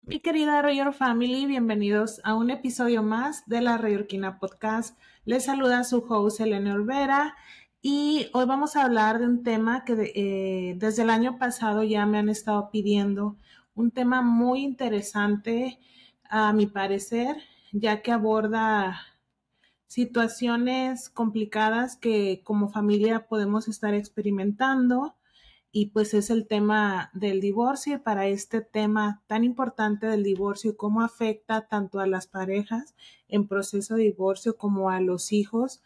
Mi querida Royor Family, bienvenidos a un episodio más de la Royorquina Podcast. Les saluda su host Elena Olvera y hoy vamos a hablar de un tema que desde el año pasado ya me han estado pidiendo, un tema muy interesante a mi parecer, ya que aborda situaciones complicadas que como familia podemos estar experimentando y pues es el tema del divorcio. Y para este tema tan importante del divorcio y cómo afecta tanto a las parejas en proceso de divorcio como a los hijos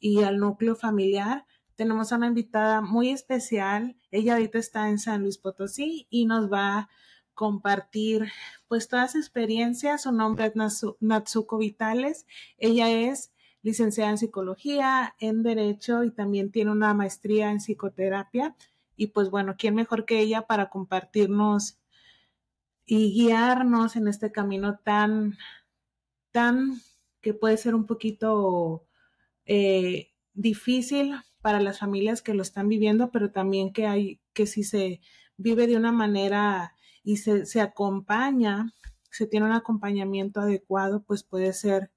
y al núcleo familiar, tenemos a una invitada muy especial. Ella ahorita está en San Luis Potosí y nos va a compartir pues todas sus experiencias. Su nombre es Natsuko Vitales. Ella es licenciada en psicología, en derecho y también tiene una maestría en psicoterapia. Y pues bueno, ¿quién mejor que ella para compartirnos y guiarnos en este camino tan que puede ser un poquito difícil para las familias que lo están viviendo, pero también que si se vive de una manera y se acompaña, se tiene un acompañamiento adecuado, pues puede ser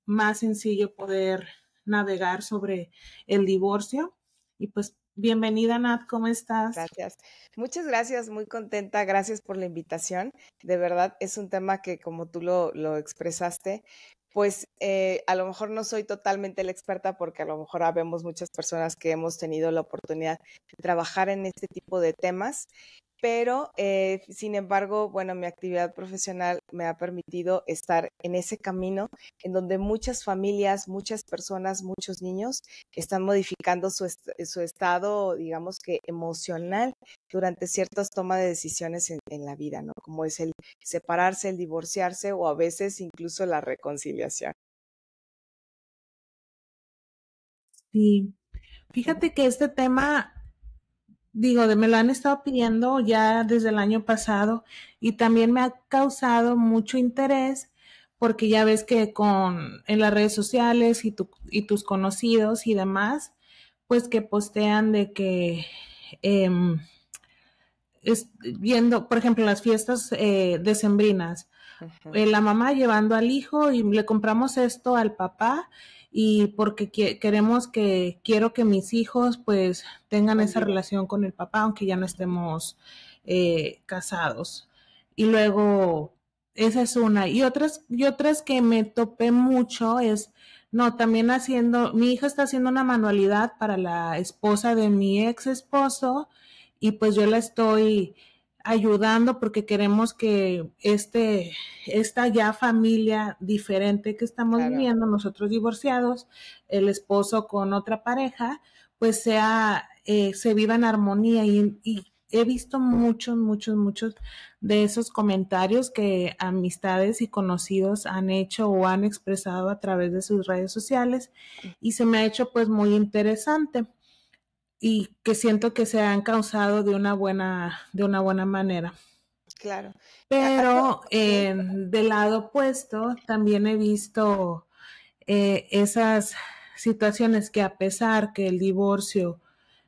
más sencillo poder navegar sobre el divorcio. Y pues bienvenida, Nat, ¿cómo estás? Gracias. Muchas gracias, muy contenta. Gracias por la invitación. De verdad, es un tema que, como tú lo expresaste, pues a lo mejor no soy totalmente la experta porque a lo mejor habemos muchas personas que hemos tenido la oportunidad de trabajar en este tipo de temas, pero sin embargo, bueno, mi actividad profesional me ha permitido estar en ese camino en donde muchas familias, muchas personas, muchos niños están modificando su estado, digamos que emocional durante ciertas tomas de decisiones en la vida, ¿no? Como es el separarse, el divorciarse o a veces incluso la reconciliación. Sí, fíjate que este tema, digo, me lo han estado pidiendo ya desde el año pasado y también me ha causado mucho interés porque ya ves que en las redes sociales y tus conocidos y demás, pues que postean de que em, viendo, por ejemplo, las fiestas decembrinas, Ujú. la mamá llevando al hijo y le compramos esto al papá y porque quiero que mis hijos pues tengan esa Conviven. relación con el papá aunque ya no estemos casados. Y luego esa es una y otras que me topé mucho es no, también mi hija está haciendo una manualidad para la esposa de mi ex esposo y pues yo la estoy ayudando porque queremos que esta ya familia diferente que estamos Claro. viviendo, nosotros divorciados, el esposo con otra pareja, pues se viva en armonía y he visto muchos de esos comentarios que amistades y conocidos han hecho o han expresado a través de sus redes sociales y se me ha hecho pues muy interesante y que siento que se han causado de una buena manera. Claro. Pero Sí. del lado opuesto, también he visto esas situaciones que a pesar que el divorcio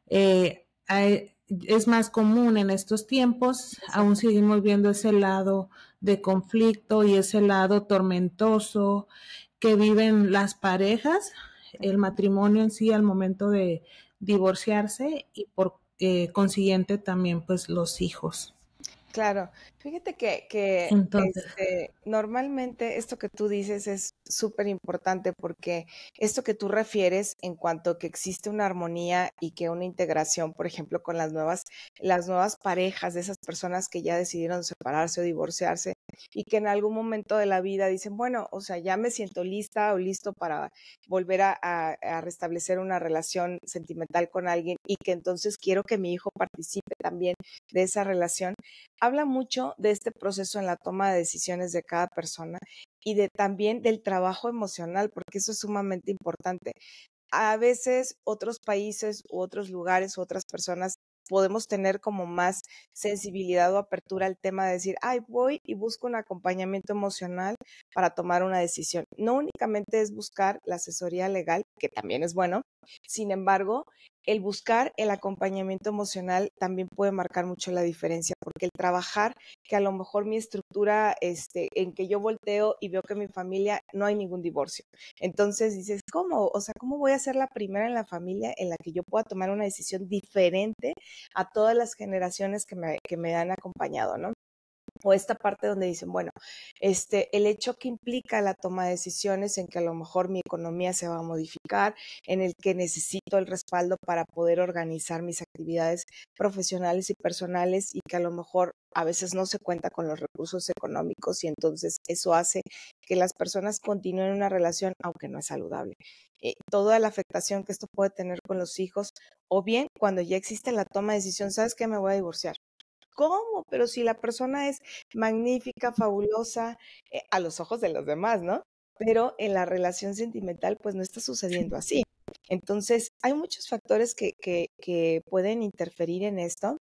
es más común en estos tiempos, aún Exacto. seguimos viendo ese lado de conflicto y ese lado tormentoso que viven las parejas, el matrimonio en sí al momento de divorciarse y por consiguiente también pues los hijos. Claro, fíjate que Entonces, normalmente esto que tú dices es súper importante porque esto que tú refieres en cuanto que existe una armonía y que una integración, por ejemplo, con las nuevas parejas de esas personas que ya decidieron separarse o divorciarse y que en algún momento de la vida dicen, bueno, o sea, ya me siento lista o listo para volver a restablecer una relación sentimental con alguien y que entonces quiero que mi hijo participe también de esa relación. Habla mucho de este proceso en la toma de decisiones de cada persona y también del trabajo emocional, porque eso es sumamente importante. A veces otros países u otros lugares u otras personas podemos tener como más sensibilidad o apertura al tema de decir, ay, voy y busco un acompañamiento emocional para tomar una decisión. No únicamente es buscar la asesoría legal, que también es bueno, sin embargo, el buscar el acompañamiento emocional también puede marcar mucho la diferencia, porque el trabajar que a lo mejor mi estructura, en que yo volteo y veo que en mi familia no hay ningún divorcio. Entonces dices, ¿cómo? O sea, ¿cómo voy a ser la primera en la familia en la que yo pueda tomar una decisión diferente a todas las generaciones que me han acompañado, ¿no? O esta parte donde dicen, bueno, el hecho que implica la toma de decisiones en que a lo mejor mi economía se va a modificar, en el que necesito el respaldo para poder organizar mis actividades profesionales y personales y que a lo mejor a veces no se cuenta con los recursos económicos y entonces eso hace que las personas continúen una relación aunque no es saludable. Toda la afectación que esto puede tener con los hijos o bien cuando ya existe la toma de decisión, ¿sabes qué? Me voy a divorciar. ¿Cómo? Pero si la persona es magnífica, fabulosa, a los ojos de los demás, ¿no? Pero en la relación sentimental, pues no está sucediendo así. Entonces, hay muchos factores que pueden interferir en esto.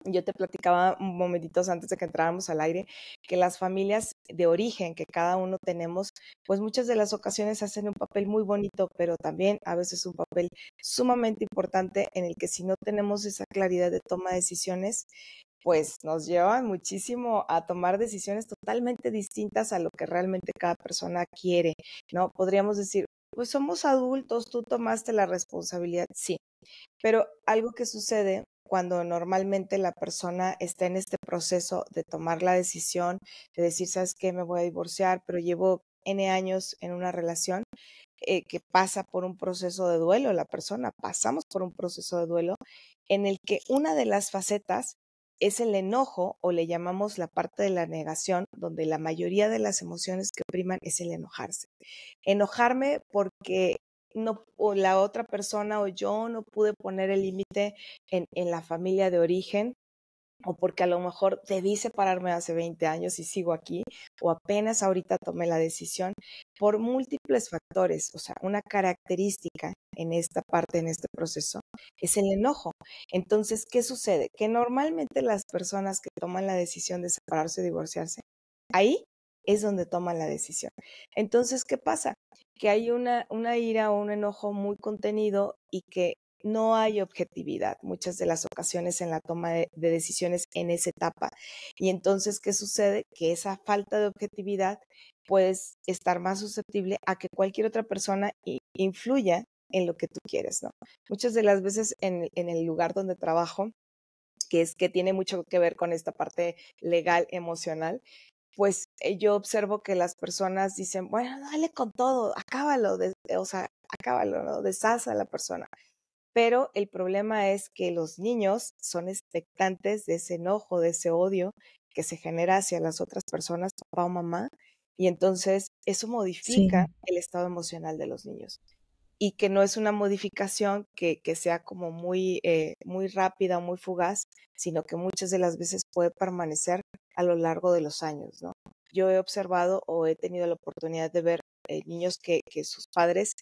Yo te platicaba un momentitos antes de que entráramos al aire que las familias de origen que cada uno tenemos, pues muchas de las ocasiones hacen un papel muy bonito, pero también a veces un papel sumamente importante en el que si no tenemos esa claridad de toma de decisiones, pues nos llevan muchísimo a tomar decisiones totalmente distintas a lo que realmente cada persona quiere, ¿no? Podríamos decir, pues somos adultos, tú tomaste la responsabilidad, sí, pero algo que sucede cuando normalmente la persona está en este proceso de tomar la decisión, de decir, ¿sabes qué? Me voy a divorciar, pero llevo N años en una relación, que pasa por un proceso de duelo, la persona, pasamos por un proceso de duelo en el que una de las facetas es el enojo o le llamamos la parte de la negación, donde la mayoría de las emociones que priman es el enojarse. Enojarme porque no, o la otra persona o yo no pude poner el límite en la familia de origen, o porque a lo mejor debí separarme hace 20 años y sigo aquí, o apenas ahorita tomé la decisión, por múltiples factores. O sea, una característica en esta parte, en este proceso, es el enojo. Entonces, ¿qué sucede? Que normalmente las personas que toman la decisión de separarse o divorciarse, ahí es donde toman la decisión. Entonces, ¿qué pasa? Que hay una ira o un enojo muy contenido y que no hay objetividad muchas de las ocasiones en la toma de decisiones en esa etapa. Y entonces, ¿qué sucede? Que esa falta de objetividad puedes estar más susceptible a que cualquier otra persona influya en lo que tú quieres, ¿no? Muchas de las veces en el lugar donde trabajo, que es que tiene mucho que ver con esta parte legal, emocional, pues yo observo que las personas dicen, bueno, dale con todo, acábalo, o sea, acábalo, ¿no? Deshaz a la persona. Pero el problema es que los niños son expectantes de ese enojo, de ese odio que se genera hacia las otras personas, papá o mamá, y entonces eso modifica Sí, el estado emocional de los niños. Y que no es una modificación que sea como muy rápida o muy fugaz, sino que muchas de las veces puede permanecer a lo largo de los años, ¿no? Yo he observado o he tenido la oportunidad de ver niños que sus padres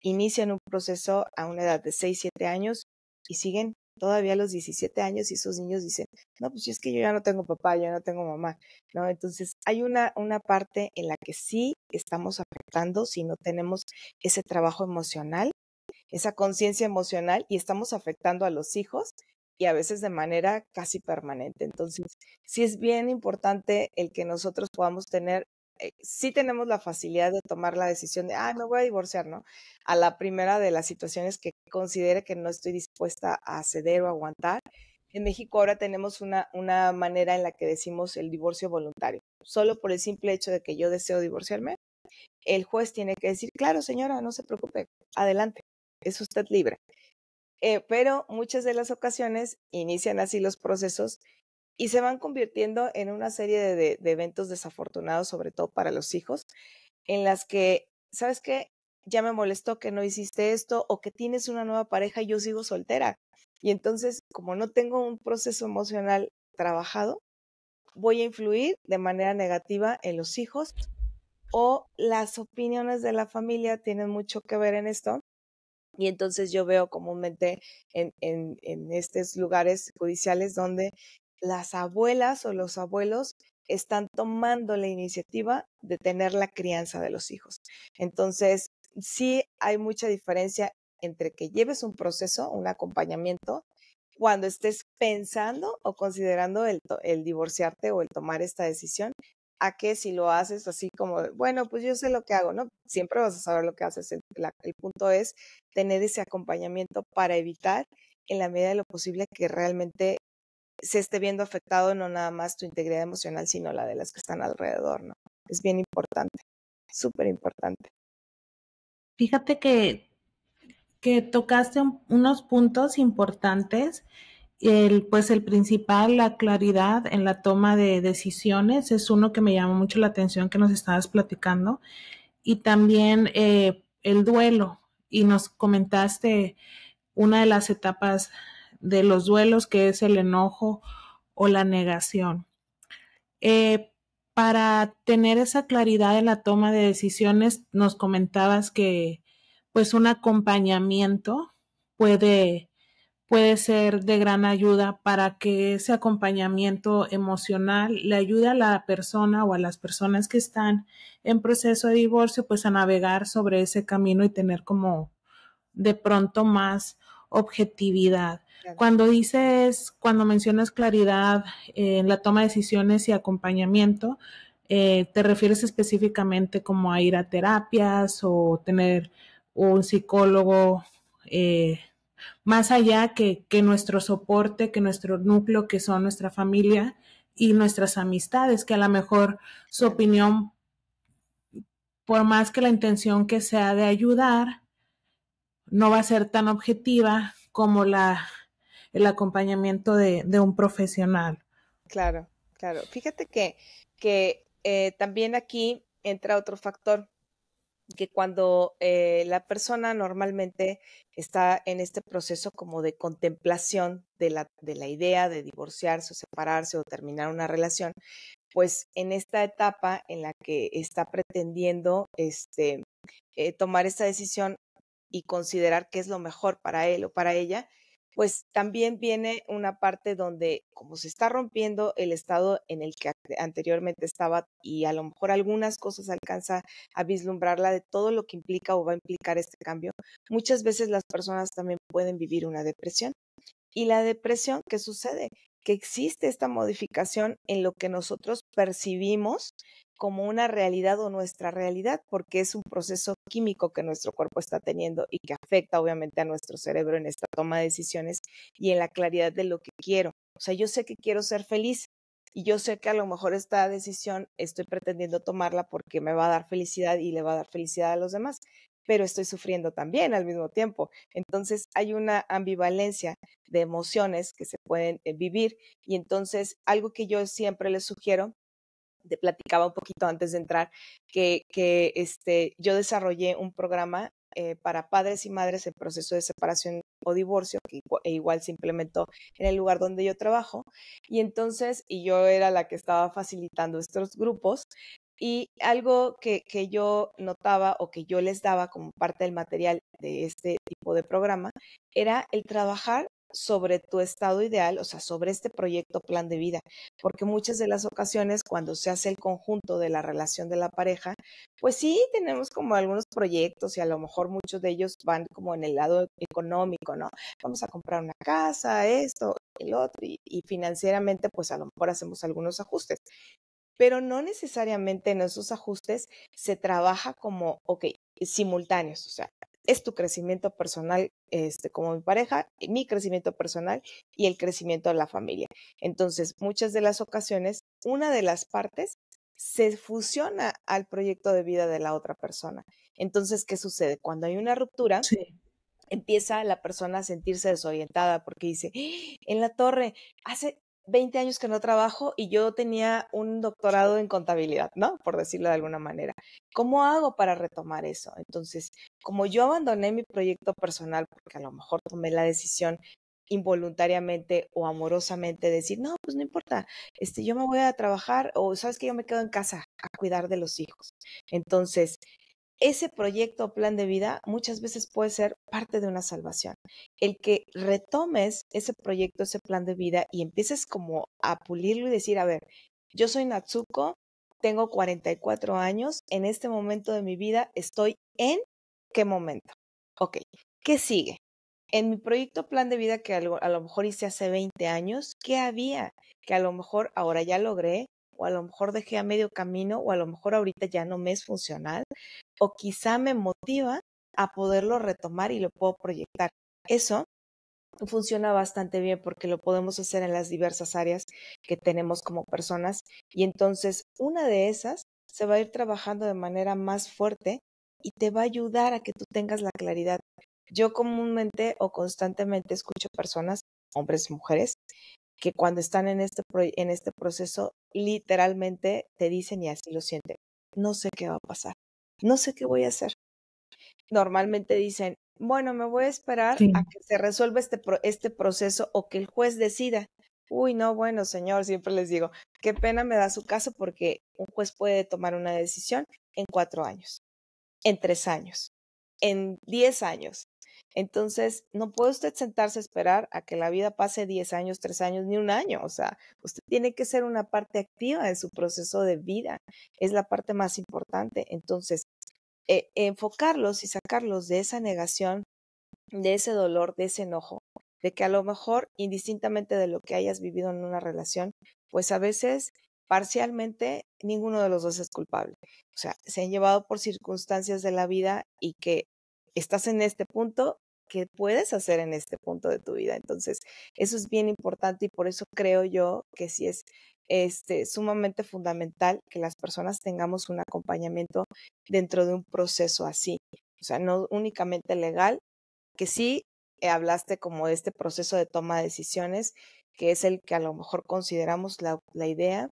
inician un proceso a una edad de 6 7 años y siguen todavía a los 17 años y esos niños dicen, no, pues es que yo ya no tengo papá, yo ya no tengo mamá, ¿no? Entonces hay una parte en la que sí estamos afectando si no tenemos ese trabajo emocional, esa conciencia emocional y estamos afectando a los hijos y a veces de manera casi permanente. Entonces, sí es bien importante el que nosotros podamos tener, sí tenemos la facilidad de tomar la decisión de, me voy a divorciar, ¿no? A la primera de las situaciones que considere que no estoy dispuesta a ceder o aguantar. En México ahora tenemos una manera en la que decimos el divorcio voluntario. Solo por el simple hecho de que yo deseo divorciarme, el juez tiene que decir, claro, señora, no se preocupe, adelante, es usted libre. Pero muchas de las ocasiones inician así los procesos y se van convirtiendo en una serie de eventos desafortunados, sobre todo para los hijos, en las que, ¿sabes qué? Ya me molestó que no hiciste esto o que tienes una nueva pareja y yo sigo soltera. Y entonces, como no tengo un proceso emocional trabajado, voy a influir de manera negativa en los hijos o las opiniones de la familia tienen mucho que ver en esto. Y entonces yo veo comúnmente en estos lugares judiciales donde las abuelas o los abuelos están tomando la iniciativa de tener la crianza de los hijos. Entonces, sí hay mucha diferencia entre que lleves un proceso, un acompañamiento, cuando estés pensando o considerando el divorciarte o el tomar esta decisión, a que si lo haces así como, bueno, pues yo sé lo que hago, ¿no? Siempre vas a saber lo que haces. El punto es tener ese acompañamiento para evitar, en la medida de lo posible, que realmente se esté viendo afectado no nada más tu integridad emocional, sino la de las que están alrededor, ¿no? Es bien importante, súper importante. Fíjate que tocaste unos puntos importantes. Pues el principal, la claridad en la toma de decisiones, es uno que me llamó mucho la atención que nos estabas platicando. Y también el duelo. Y nos comentaste una de las etapas de los duelos, que es el enojo o la negación. Eh, para tener esa claridad en la toma de decisiones, nos comentabas que pues un acompañamiento puede, puede ser de gran ayuda para que ese acompañamiento emocional le ayude a la persona o a las personas que están en proceso de divorcio, pues a navegar sobre ese camino y tener como de pronto más objetividad. Claro. Cuando mencionas claridad en la toma de decisiones y acompañamiento, ¿te refieres específicamente como a ir a terapias o tener un psicólogo más allá que nuestro soporte, que nuestro núcleo, que son nuestra familia y nuestras amistades, que a lo mejor su Claro. opinión, por más que la intención que sea de ayudar, no va a ser tan objetiva como el acompañamiento de un profesional? Claro, claro. Fíjate que también aquí entra otro factor, que cuando la persona normalmente está en este proceso como de contemplación de la idea de divorciarse o separarse o terminar una relación, pues en esta etapa en la que está pretendiendo tomar esta decisión y considerar qué es lo mejor para él o para ella, pues también viene una parte donde, como se está rompiendo el estado en el que anteriormente estaba y a lo mejor algunas cosas alcanza a vislumbrarla de todo lo que implica o va a implicar este cambio, muchas veces las personas también pueden vivir una depresión. Y la depresión, ¿qué sucede? Que existe esta modificación en lo que nosotros percibimos como una realidad o nuestra realidad, porque es un proceso químico que nuestro cuerpo está teniendo y que afecta obviamente a nuestro cerebro en esta toma de decisiones y en la claridad de lo que quiero. O sea, yo sé que quiero ser feliz y yo sé que a lo mejor esta decisión estoy pretendiendo tomarla porque me va a dar felicidad y le va a dar felicidad a los demás, pero estoy sufriendo también al mismo tiempo. Entonces hay una ambivalencia de emociones que se pueden vivir y entonces algo que yo siempre les sugiero, te platicaba un poquito antes de entrar, que yo desarrollé un programa para padres y madres en proceso de separación o divorcio, que igual se implementó en el lugar donde yo trabajo, y entonces, y yo era la que estaba facilitando estos grupos, y algo que yo notaba o que yo les daba como parte del material de este tipo de programa era el trabajar sobre tu estado ideal, o sea, sobre este proyecto plan de vida, porque muchas de las ocasiones cuando se hace el conjunto de la relación de la pareja, pues sí tenemos como algunos proyectos y a lo mejor muchos de ellos van como en el lado económico, ¿no? Vamos a comprar una casa, esto, el otro, y financieramente pues a lo mejor hacemos algunos ajustes, pero no necesariamente en esos ajustes se trabaja como, ok, simultáneos, o sea, es tu crecimiento personal como mi pareja, mi crecimiento personal y el crecimiento de la familia. Entonces, muchas de las ocasiones, una de las partes se fusiona al proyecto de vida de la otra persona. Entonces, ¿qué sucede? Cuando hay una ruptura, Sí. empieza la persona a sentirse desorientada porque dice, en la torre, hace 20 años que no trabajo y yo tenía un doctorado en contabilidad, ¿no? Por decirlo de alguna manera. ¿Cómo hago para retomar eso? Entonces, como yo abandoné mi proyecto personal porque a lo mejor tomé la decisión involuntariamente o amorosamente de decir, no, pues no importa, yo me voy a trabajar o sabes que yo me quedo en casa a cuidar de los hijos. Entonces, ese proyecto o plan de vida muchas veces puede ser parte de una salvación. El que retomes ese proyecto, ese plan de vida y empieces como a pulirlo y decir, a ver, yo soy Natsuko, tengo 44 años, en este momento de mi vida estoy en ¿qué momento? Ok, ¿Qué sigue? En mi proyecto Plan de Vida que a lo mejor hice hace 20 años, ¿qué había? Que a lo mejor ahora ya logré, o a lo mejor dejé a medio camino, o a lo mejor ahorita ya no me es funcional, o quizá me motiva a poderlo retomar y lo puedo proyectar. Eso funciona bastante bien porque lo podemos hacer en las diversas áreas que tenemos como personas y entonces una de esas se va a ir trabajando de manera más fuerte y te va a ayudar a que tú tengas la claridad. Yo comúnmente o constantemente escucho personas, hombres y mujeres, que cuando están en este proceso literalmente te dicen y así lo sienten, no sé qué va a pasar, no sé qué voy a hacer. Normalmente dicen, bueno, me voy a esperar a Sí, que se resuelva este proceso o que el juez decida. Uy, no, bueno, señor, siempre les digo, qué pena me da su caso porque un juez puede tomar una decisión en 4 años, en 3 años, en 10 años. Entonces, no puede usted sentarse a esperar a que la vida pase 10 años, 3 años, ni un año. O sea, usted tiene que ser una parte activa de su proceso de vida. Es la parte más importante. Entonces, enfocarlos y sacarlos de esa negación, de ese dolor, de ese enojo, de que a lo mejor, indistintamente de lo que hayas vivido en una relación, pues a veces parcialmente ninguno de los dos es culpable. O sea, se han llevado por circunstancias de la vida y que estás en este punto, ¿qué puedes hacer en este punto de tu vida? Entonces, eso es bien importante y por eso creo yo que sí es sumamente fundamental que las personas tengamos un acompañamiento dentro de un proceso así. O sea, no únicamente legal, que sí hablaste como de este proceso de toma de decisiones, que es el que a lo mejor consideramos la idea,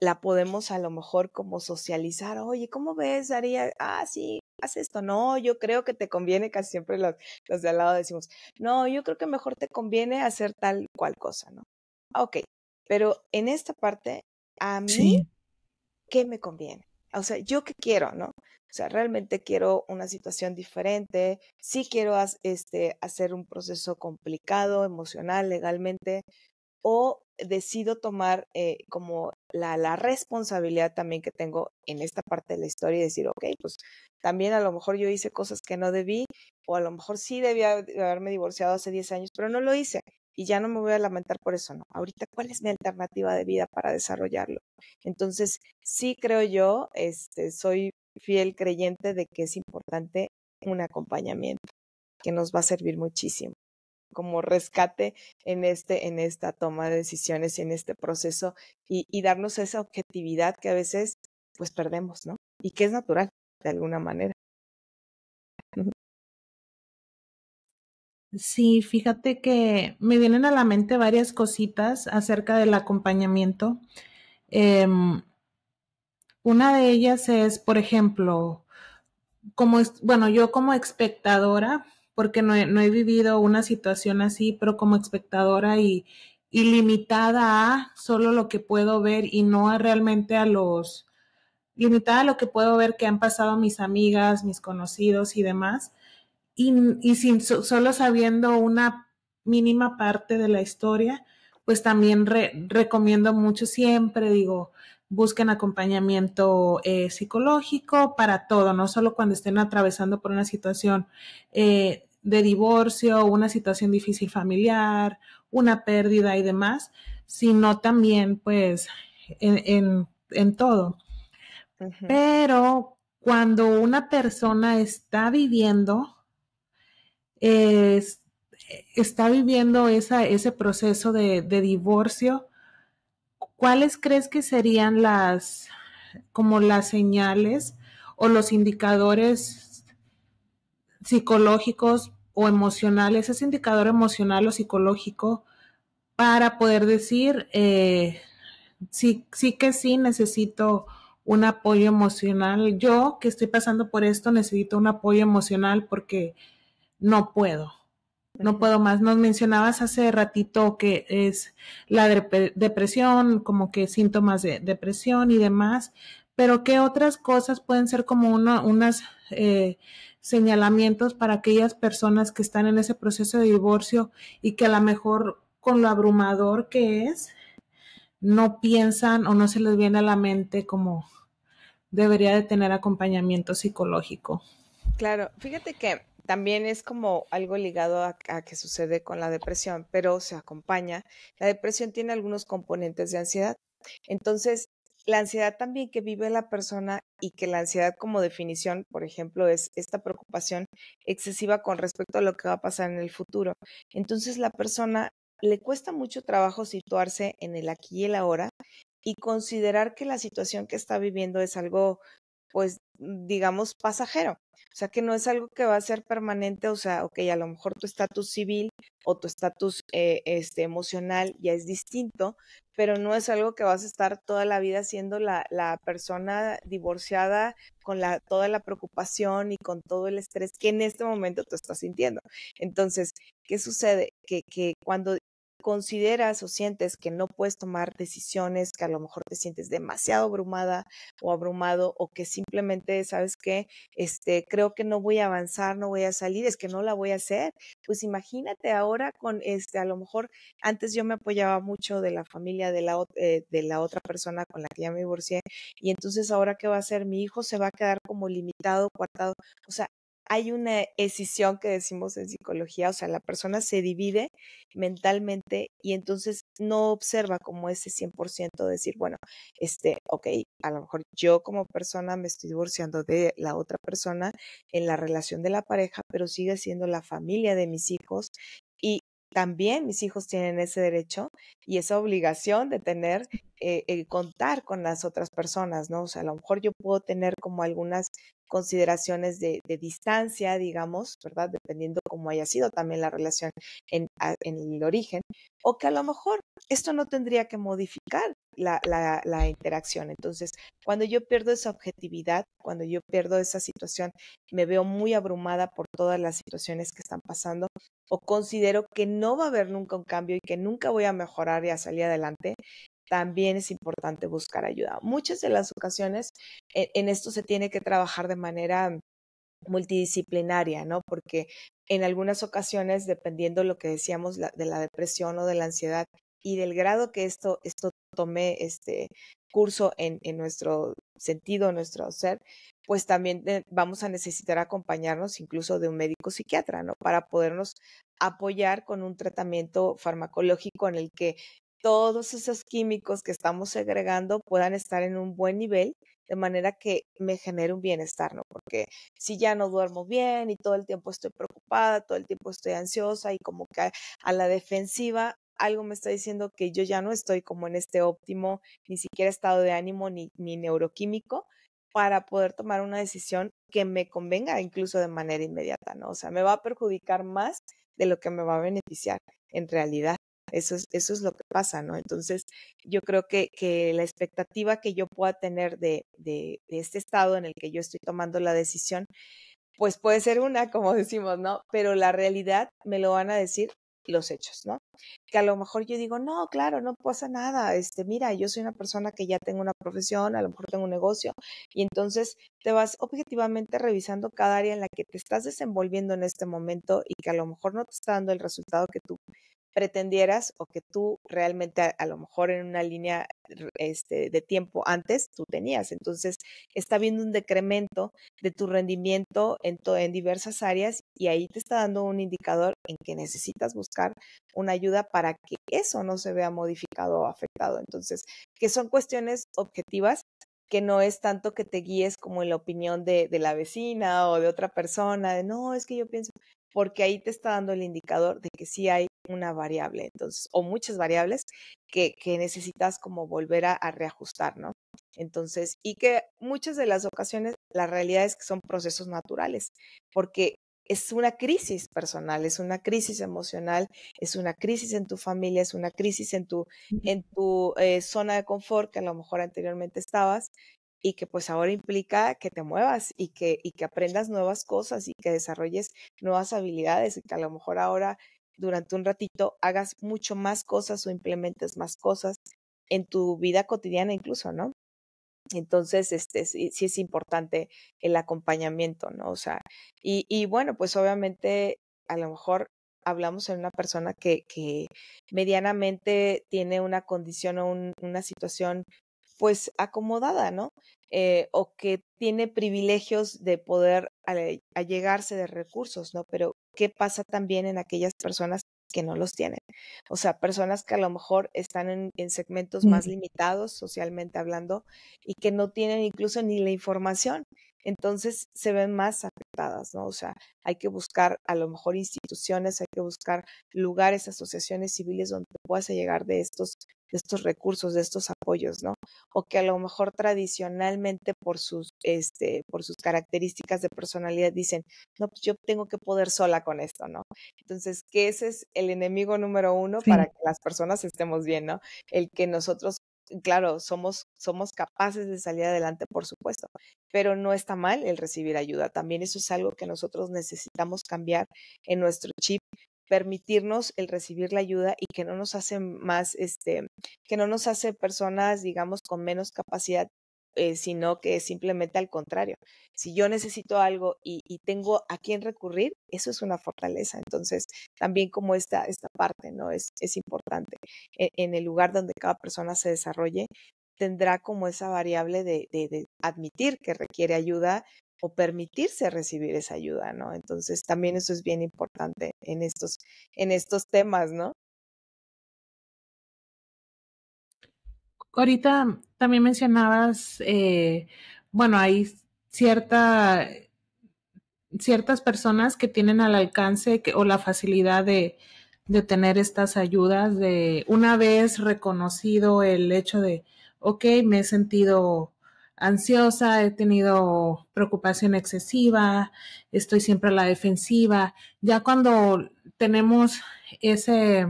la podemos a lo mejor como socializar. Oye, ¿cómo ves, Daría? Ah, sí, haz esto. No, yo creo que te conviene, casi siempre los de al lado decimos, no, yo creo que mejor te conviene hacer tal cual cosa, ¿no? Ok, pero en esta parte, a mí, sí. ¿qué me conviene? O sea, ¿yo qué quiero, no? O sea, realmente quiero una situación diferente, sí quiero hacer un proceso complicado, emocional, legalmente, o decido tomar como la responsabilidad también que tengo en esta parte de la historia y decir, ok, pues también a lo mejor yo hice cosas que no debí, o a lo mejor sí debía de haberme divorciado hace 10 años, pero no lo hice y ya no me voy a lamentar por eso, ¿no? Ahorita, ¿cuál es mi alternativa de vida para desarrollarlo? Entonces, sí creo yo, soy fiel creyente de que es importante un acompañamiento que nos va a servir muchísimo como rescate en esta toma de decisiones y en este proceso y darnos esa objetividad que a veces pues perdemos, ¿no? Y que es natural de alguna manera. Ujú. Sí, fíjate que me vienen a la mente varias cositas acerca del acompañamiento. Em, una de ellas es, por ejemplo, bueno, yo como espectadora, porque no he vivido una situación así, pero como espectadora y limitada a solo lo que puedo ver y no a realmente limitada a lo que puedo ver que han pasado mis amigas, mis conocidos y demás, y sin solo sabiendo una mínima parte de la historia, pues también recomiendo mucho siempre, digo, busquen acompañamiento psicológico para todo, no solo cuando estén atravesando por una situación de divorcio, una situación difícil familiar, una pérdida y demás, sino también pues en todo. Ujú, Pero cuando una persona es, está viviendo ese proceso de divorcio, ¿cuáles crees que serían como las señales o los indicadores psicológicos o emocionales, ese indicador emocional o psicológico para poder decir, sí, sí que sí necesito un apoyo emocional? Yo que estoy pasando por esto necesito un apoyo emocional porque no puedo. No ujú. puedo más. Nos mencionabas hace ratito que es la depresión, como que síntomas de depresión y demás, pero ¿qué otras cosas pueden ser como unas señalamientos para aquellas personas que están en ese proceso de divorcio y que a lo mejor con lo abrumador que es, no piensan o no se les viene a la mente como debería de tener acompañamiento psicológico? Claro, fíjate que también es como algo ligado a que sucede con la depresión, pero se acompaña. La depresión tiene algunos componentes de ansiedad. Entonces, la ansiedad también que vive la persona y que la ansiedad como definición, por ejemplo, es esta preocupación excesiva con respecto a lo que va a pasar en el futuro. Entonces, la persona le cuesta mucho trabajo situarse en el aquí y el ahora y considerar que la situación que está viviendo es algo, pues, digamos, pasajero. O sea, que no es algo que va a ser permanente, o sea, ok, a lo mejor tu estatus civil o tu estatus emocional ya es distinto, pero no es algo que vas a estar toda la vida siendo la persona divorciada con toda la preocupación y con todo el estrés que en este momento tú estás sintiendo. Entonces, ¿qué sucede? Que cuando consideras o sientes que no puedes tomar decisiones, que a lo mejor te sientes demasiado abrumada o abrumado, o que simplemente, ¿sabes qué? Creo que no voy a avanzar, no voy a salir, es que no la voy a hacer. Pues imagínate ahora con, a lo mejor antes yo me apoyaba mucho de la familia de la otra persona con la que ya me divorcié, y entonces ahora ¿qué va a hacer? Mi hijo se va a quedar como limitado, coartado. O sea, hay una escisión que decimos en psicología, o sea, la persona se divide mentalmente y entonces no observa como ese 100% de decir, bueno, ok, a lo mejor yo como persona me estoy divorciando de la otra persona en la relación de la pareja, pero sigue siendo la familia de mis hijos y también mis hijos tienen ese derecho y esa obligación de tener, contar con las otras personas, ¿no? O sea, a lo mejor yo puedo tener como algunas consideraciones de distancia, digamos, ¿verdad? Dependiendo cómo haya sido también la relación en el origen, o que a lo mejor esto no tendría que modificar la interacción. Entonces, cuando yo pierdo esa objetividad, cuando yo pierdo esa situación, me veo muy abrumada por todas las situaciones que están pasando, o considero que no va a haber nunca un cambio y que nunca voy a mejorar y a salir adelante, también es importante buscar ayuda. Muchas de las ocasiones en esto se tiene que trabajar de manera multidisciplinaria, ¿no? Porque en algunas ocasiones, dependiendo lo que decíamos de la depresión o de la ansiedad y del grado que esto tome curso en nuestro sentido, en nuestro ser, pues también vamos a necesitar acompañarnos incluso de un médico psiquiatra, ¿no? Para podernos apoyar con un tratamiento farmacológico en el que todos esos químicos que estamos segregando puedan estar en un buen nivel, de manera que me genere un bienestar, ¿no? Porque si ya no duermo bien y todo el tiempo estoy preocupada, todo el tiempo estoy ansiosa y como que a la defensiva, algo me está diciendo que yo ya no estoy como en este óptimo, ni siquiera estado de ánimo ni neuroquímico para poder tomar una decisión que me convenga incluso de manera inmediata, ¿no? O sea, me va a perjudicar más de lo que me va a beneficiar en realidad. Eso es lo que pasa, ¿no? Entonces, yo creo que la expectativa que yo pueda tener de este estado en el que yo estoy tomando la decisión, pues puede ser una, como decimos, ¿no? Pero la realidad me lo van a decir los hechos, ¿no? Que a lo mejor yo digo, no, claro, no pasa nada, mira, yo soy una persona que ya tengo una profesión, a lo mejor tengo un negocio, y entonces te vas objetivamente revisando cada área en la que te estás desenvolviendo en este momento y que a lo mejor no te está dando el resultado que tú pretendieras o que tú realmente a lo mejor en una línea de tiempo antes tú tenías. Entonces, está habiendo un decremento de tu rendimiento en diversas áreas y ahí te está dando un indicador en que necesitas buscar una ayuda para que eso no se vea modificado o afectado. Entonces, que son cuestiones objetivas que no es tanto que te guíes como en la opinión de la vecina o de otra persona, de no, es que yo pienso, porque ahí te está dando el indicador de que sí hay una variable, entonces, o muchas variables que necesitas como volver a reajustar, ¿no? Entonces, y que muchas de las ocasiones la realidad es que son procesos naturales, porque es una crisis personal, es una crisis emocional, es una crisis en tu familia, es una crisis en tu zona de confort que a lo mejor anteriormente estabas y que pues ahora implica que te muevas y que aprendas nuevas cosas y que desarrolles nuevas habilidades y que a lo mejor ahora durante un ratito hagas mucho más cosas o implementes más cosas en tu vida cotidiana incluso, ¿no? Entonces, sí es importante el acompañamiento, ¿no? O sea, y bueno, pues obviamente a lo mejor hablamos en una persona que medianamente tiene una condición o una situación pues acomodada, ¿no? O que tiene privilegios de poder allegarse de recursos, ¿no? Pero ¿qué pasa también en aquellas personas que no los tienen? O sea, personas que a lo mejor están en segmentos más Sí. limitados socialmente hablando y que no tienen incluso ni la información. Entonces se ven más afectadas, ¿no? O sea, hay que buscar a lo mejor instituciones, hay que buscar lugares, asociaciones civiles donde puedas llegar de estos recursos, de estos apoyos, ¿no? O que a lo mejor tradicionalmente por sus características de personalidad dicen, no, pues yo tengo que poder sola con esto, ¿no? Entonces, que ese es el enemigo número uno para Sí. que las personas estemos bien, ¿no? El que nosotros, claro, somos capaces de salir adelante, por supuesto, pero no está mal el recibir ayuda. También eso es algo que nosotros necesitamos cambiar en nuestro chip, permitirnos el recibir la ayuda y que no nos hace más, que no nos hace personas, digamos, con menos capacidad, sino que simplemente al contrario. Si yo necesito algo y tengo a quién recurrir, eso es una fortaleza. Entonces, también como esta parte, ¿no? Es importante. En el lugar donde cada persona se desarrolle, tendrá como esa variable de admitir que requiere ayuda o permitirse recibir esa ayuda, ¿no? Entonces, también eso es bien importante en estos temas, ¿no? Ahorita también mencionabas, bueno, hay cierta, ciertas personas que tienen al alcance o la facilidad de tener estas ayudas, de una vez reconocido el hecho de, ok, me he sentido ansiosa, he tenido preocupación excesiva, estoy siempre a la defensiva. Ya cuando tenemos ese,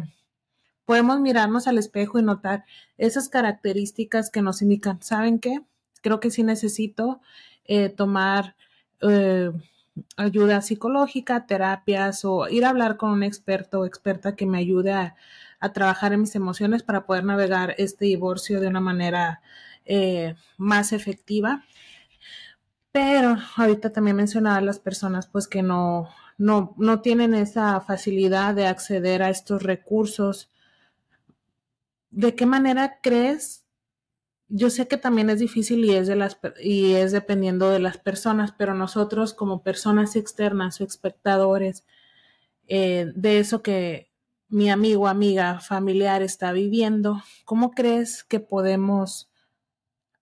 podemos mirarnos al espejo y notar esas características que nos indican, ¿saben qué? Creo que sí necesito tomar eh, ayuda psicológica, terapias o ir a hablar con un experto o experta que me ayude a trabajar en mis emociones para poder navegar este divorcio de una manera más efectiva. Pero ahorita también mencionaba a las personas pues que no tienen esa facilidad de acceder a estos recursos. ¿De qué manera crees? Yo sé que también es difícil y es dependiendo de las personas, pero nosotros como personas externas o espectadores de eso que mi amigo, amiga, familiar está viviendo, ¿cómo crees que podemos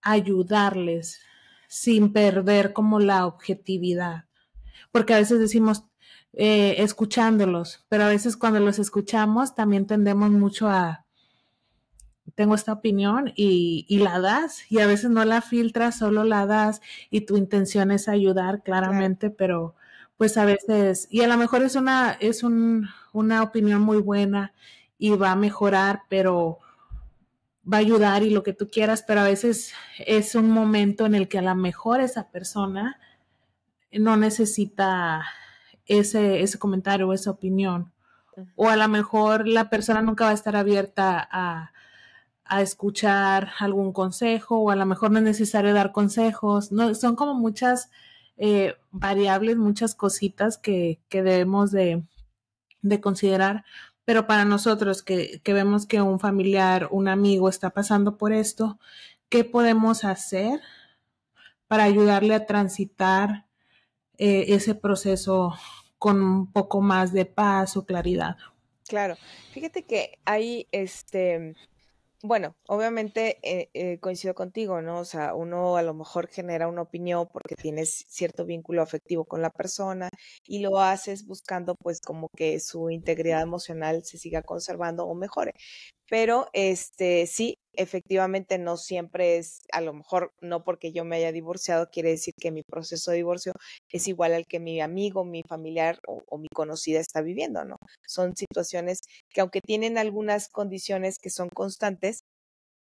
ayudarles sin perder como la objetividad? Porque a veces decimos escuchándolos, pero a veces cuando los escuchamos también tendemos mucho a tengo esta opinión y la das y a veces no la filtras, solo la das y tu intención es ayudar Claro. claramente, pero pues a veces, y a lo mejor una opinión muy buena y va a mejorar, pero va a ayudar y lo que tú quieras, pero a veces es un momento en el que a lo mejor esa persona no necesita ese comentario o esa opinión. O Ujú. a lo mejor la persona nunca va a estar abierta a escuchar algún consejo o a lo mejor no es necesario dar consejos. No, son como muchas variables, muchas cositas que debemos de considerar, pero para nosotros que vemos que un familiar, un amigo está pasando por esto, ¿qué podemos hacer para ayudarle a transitar ese proceso con un poco más de paz o claridad? Claro. Fíjate que hay, bueno, obviamente coincido contigo, ¿no? O sea, uno a lo mejor genera una opinión porque tienes cierto vínculo afectivo con la persona y lo haces buscando pues como que su integridad emocional se siga conservando o mejore. Pero sí, efectivamente no siempre es, a lo mejor no porque yo me haya divorciado quiere decir que mi proceso de divorcio es igual al que mi amigo, mi familiar o mi conocida está viviendo, ¿no? Son situaciones que aunque tienen algunas condiciones que son constantes,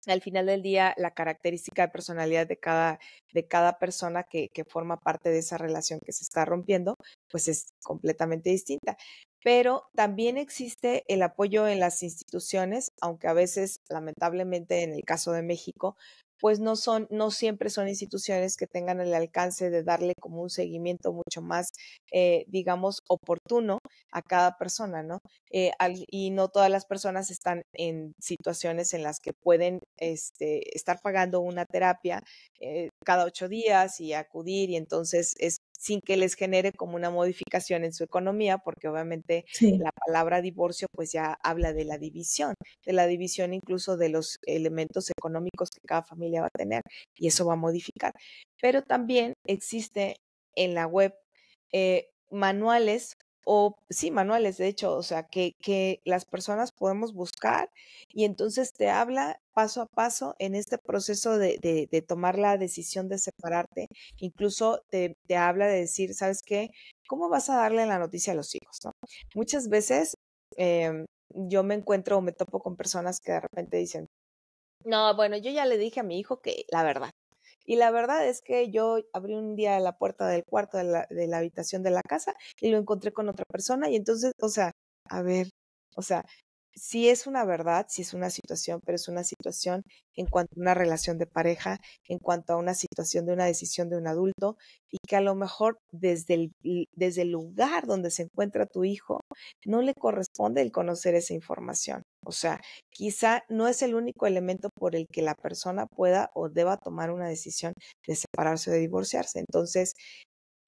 al final del día, la característica de personalidad de cada persona que forma parte de esa relación que se está rompiendo, pues es completamente distinta. Pero también existe el apoyo en las instituciones, aunque a veces, lamentablemente, en el caso de México, pues no siempre son instituciones que tengan el alcance de darle como un seguimiento mucho más, digamos, oportuno a cada persona, ¿no? Y no todas las personas están en situaciones en las que pueden estar pagando una terapia cada 8 días y acudir, y entonces es sin que les genere como una modificación en su economía, porque obviamente Sí, la palabra divorcio pues ya habla de la división incluso de los elementos económicos que cada familia va a tener, y eso va a modificar. Pero también existe en la web manuales, o sí, manuales, de hecho, o sea, que las personas podemos buscar, y entonces te habla paso a paso en este proceso de tomar la decisión de separarte. Incluso te habla de decir, ¿sabes qué? ¿Cómo vas a darle la noticia a los hijos, no? Muchas veces yo me encuentro o me topo con personas que de repente dicen, no, bueno, yo ya le dije a mi hijo que la verdad. Y la verdad es que yo abrí un día la puerta del cuarto de la habitación de la casa y lo encontré con otra persona, y entonces, o sea, a ver, o sea, sí es una verdad, sí es una situación, pero es una situación en cuanto a una relación de pareja, en cuanto a una situación de una decisión de un adulto, y que a lo mejor desde el lugar donde se encuentra tu hijo no le corresponde el conocer esa información. O sea, quizá no es el único elemento por el que la persona pueda o deba tomar una decisión de separarse o de divorciarse. Entonces,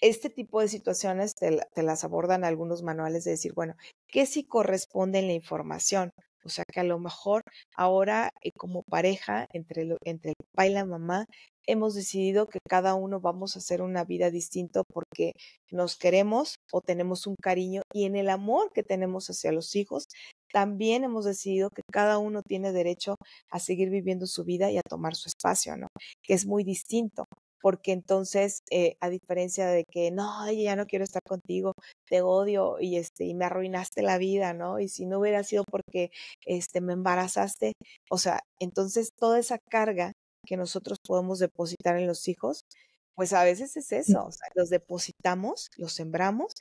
este tipo de situaciones te las abordan algunos manuales de decir, bueno, ¿qué sí corresponde en la información? O sea, que a lo mejor ahora como pareja, entre el papá y la mamá, hemos decidido que cada uno vamos a hacer una vida distinta porque nos queremos o tenemos un cariño, y en el amor que tenemos hacia los hijos, también hemos decidido que cada uno tiene derecho a seguir viviendo su vida y a tomar su espacio, ¿no? Que es muy distinto, porque entonces, a diferencia de que, no, oye, ya no quiero estar contigo, te odio y me arruinaste la vida, ¿no? Y si no hubiera sido porque me embarazaste, o sea, entonces toda esa carga que nosotros podemos depositar en los hijos, pues a veces es sí, eso, o sea, los depositamos, los sembramos.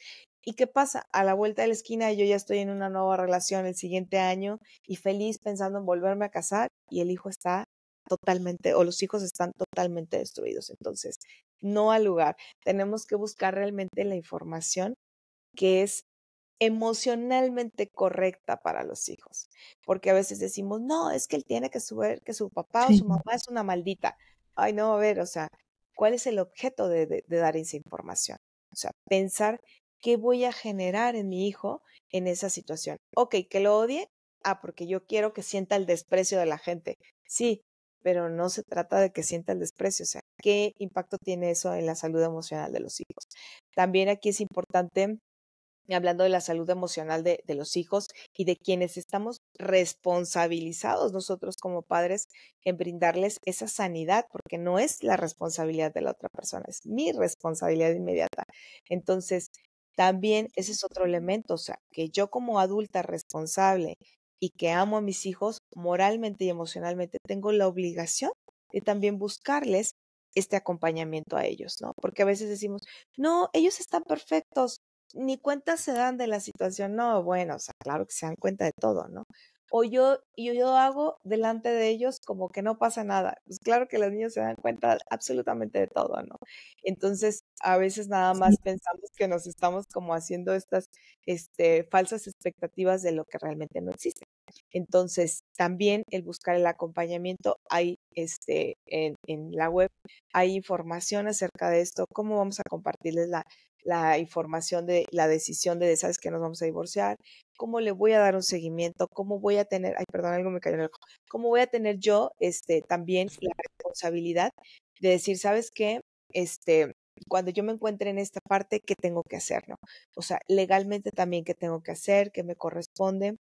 ¿Y qué pasa? A la vuelta de la esquina yo ya estoy en una nueva relación el siguiente año y feliz pensando en volverme a casar, y el hijo está totalmente, o los hijos están totalmente destruidos. Entonces, no al lugar. Tenemos que buscar realmente la información que es emocionalmente correcta para los hijos, porque a veces decimos, no, es que él tiene que saber que su papá o sí, su mamá es una maldita. Ay, no, a ver, o sea, ¿cuál es el objeto de dar esa información? O sea, pensar qué voy a generar en mi hijo en esa situación. Ok, que lo odie, porque yo quiero que sienta el desprecio de la gente. Sí, pero no se trata de que sienta el desprecio, o sea, ¿qué impacto tiene eso en la salud emocional de los hijos? También aquí es importante, hablando de la salud emocional de los hijos y de quienes estamos responsabilizados nosotros como padres en brindarles esa sanidad, porque no es la responsabilidad de la otra persona, es mi responsabilidad inmediata. Entonces, también ese es otro elemento, o sea, que yo como adulta responsable y que amo a mis hijos moralmente y emocionalmente, tengo la obligación de también buscarles este acompañamiento a ellos, ¿no? Porque a veces decimos, no, ellos están perfectos, ni cuenta se dan de la situación. No, bueno, o sea, claro que se dan cuenta de todo, ¿no? O yo hago delante de ellos como que no pasa nada. Pues claro que los niños se dan cuenta absolutamente de todo, ¿no? Entonces, a veces nada sí, más pensamos que nos estamos como haciendo estas falsas expectativas de lo que realmente no existe. Entonces, también el buscar el acompañamiento, hay en la web, hay información acerca de esto, cómo vamos a compartirles la información de la decisión de, sabes que nos vamos a divorciar, cómo le voy a dar un seguimiento, cómo voy a tener, ay, perdón, algo me cayó en el ojo, cómo voy a tener yo también la responsabilidad de decir, ¿sabes qué? Cuando yo me encuentre en esta parte, ¿qué tengo que hacer, no? O sea, legalmente también, ¿qué tengo que hacer? ¿Qué me corresponde?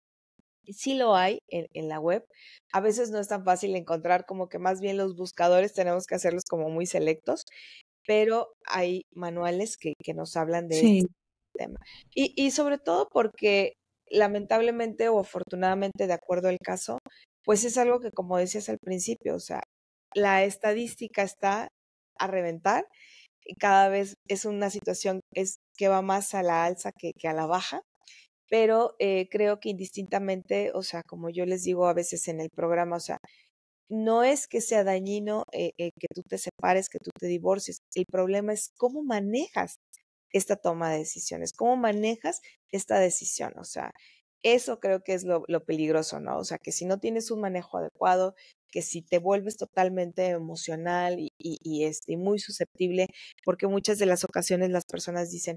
Sí lo hay en la web. A veces no es tan fácil encontrar, como que más bien los buscadores tenemos que hacerlos como muy selectos, pero hay manuales que nos hablan de este sí, tema. Y sobre todo porque lamentablemente o afortunadamente, de acuerdo al caso, pues es algo que, como decías al principio, o sea, la estadística está a reventar, y cada vez es una situación que va más a la alza que a la baja, pero creo que indistintamente, o sea, como yo les digo a veces en el programa, o sea, no es que sea dañino que tú te separes, que tú te divorcies. El problema es cómo manejas esta toma de decisiones, cómo manejas esta decisión. O sea, eso creo que es lo peligroso, ¿no? O sea, que si no tienes un manejo adecuado, que si te vuelves totalmente emocional y muy susceptible, porque muchas de las ocasiones las personas dicen,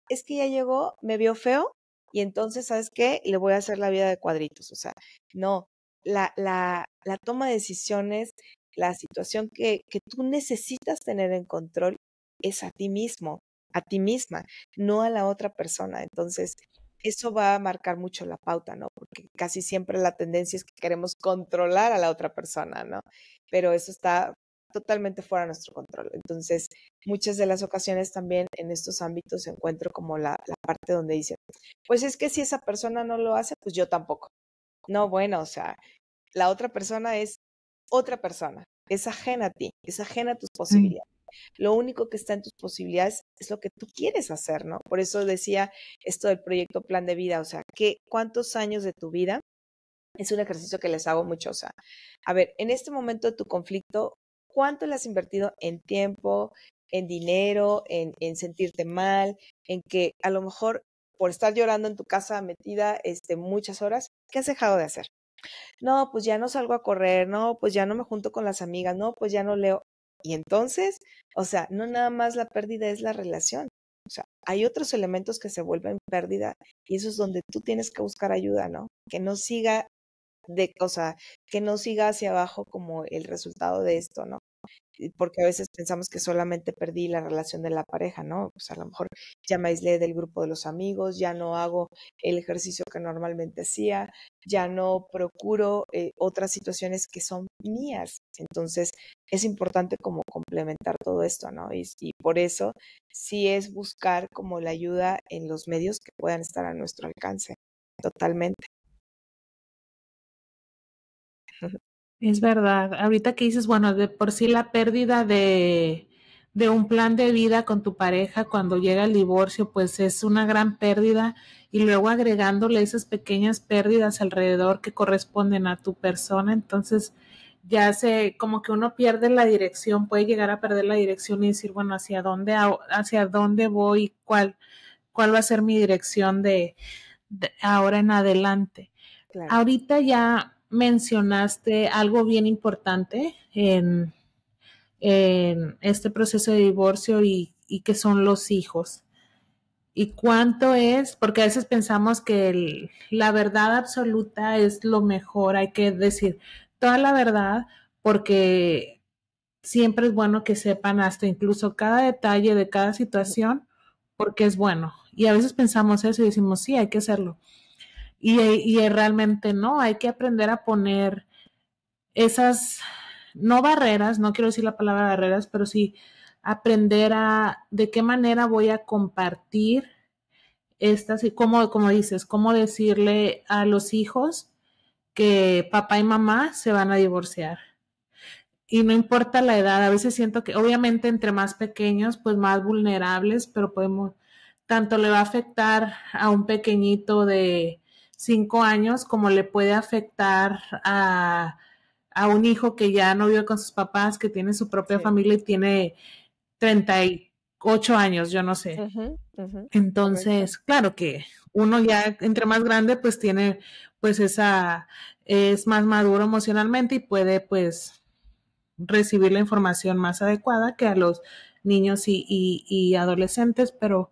es que ya llegó, me vio feo y entonces, ¿sabes qué? Le voy a hacer la vida de cuadritos. O sea, no, la toma de decisiones, la situación que tú necesitas tener en control es a ti mismo, a ti misma, no a la otra persona. Entonces, eso va a marcar mucho la pauta, ¿no? Porque casi siempre la tendencia es que queremos controlar a la otra persona, ¿no? Pero eso está totalmente fuera de nuestro control. Entonces, muchas de las ocasiones también en estos ámbitos encuentro como la parte donde dice, pues es que si esa persona no lo hace, pues yo tampoco. No, bueno, o sea, la otra persona es otra persona, es ajena a ti, es ajena a tus Mm. posibilidades. Lo único que está en tus posibilidades es lo que tú quieres hacer, ¿no? Por eso decía esto del proyecto Plan de Vida, o sea, ¿cuántos años de tu vida? Es un ejercicio que les hago mucho, o sea, a ver, en este momento de tu conflicto, ¿cuánto le has invertido en tiempo, en dinero, en sentirte mal, en que a lo mejor por estar llorando en tu casa metida muchas horas, ¿qué has dejado de hacer? No, pues ya no salgo a correr, no, pues ya no me junto con las amigas, no, pues ya no leo. Y entonces, o sea, no nada más la pérdida es la relación. O sea, hay otros elementos que se vuelven pérdida y eso es donde tú tienes que buscar ayuda, ¿no? Que no siga o sea, que no siga hacia abajo como el resultado de esto, ¿no? Porque a veces pensamos que solamente perdí la relación de la pareja, ¿no? Pues a lo mejor ya me aislé del grupo de los amigos, ya no hago el ejercicio que normalmente hacía, ya no procuro otras situaciones que son mías. Entonces, es importante como complementar todo esto, ¿no? Y por eso sí es buscar como la ayuda en los medios que puedan estar a nuestro alcance, totalmente. Es verdad. Ahorita que dices, bueno, de por sí la pérdida de un plan de vida con tu pareja cuando llega el divorcio, pues es una gran pérdida y luego agregándole esas pequeñas pérdidas alrededor que corresponden a tu persona, entonces ya se, como que uno pierde la dirección, puede llegar a perder la dirección y decir, bueno, hacia dónde voy, cuál va a ser mi dirección de ahora en adelante. Claro. Ahorita ya mencionaste algo bien importante en este proceso de divorcio y que son los hijos. ¿Y cuánto es? Porque a veces pensamos que la verdad absoluta es lo mejor, hay que decir toda la verdad porque siempre es bueno que sepan hasta incluso cada detalle de cada situación porque es bueno. Y a veces pensamos eso y decimos, sí, hay que hacerlo. Y realmente no, hay que aprender a poner esas, no barreras, no quiero decir la palabra barreras, pero sí aprender a de qué manera voy a compartir estas, y como dices, cómo decirle a los hijos que papá y mamá se van a divorciar. Y no importa la edad, a veces siento que obviamente entre más pequeños, pues más vulnerables, pero podemos, tanto le va a afectar a un pequeñito de 5 años como le puede afectar a un hijo que ya no vive con sus papás, que tiene su propia Sí. familia y tiene 38 años, yo no sé. Ujú, ujú, correcto. Entonces, claro que uno ya entre más grande, pues tiene, pues es más maduro emocionalmente y puede, pues, recibir la información más adecuada que a los niños y adolescentes, pero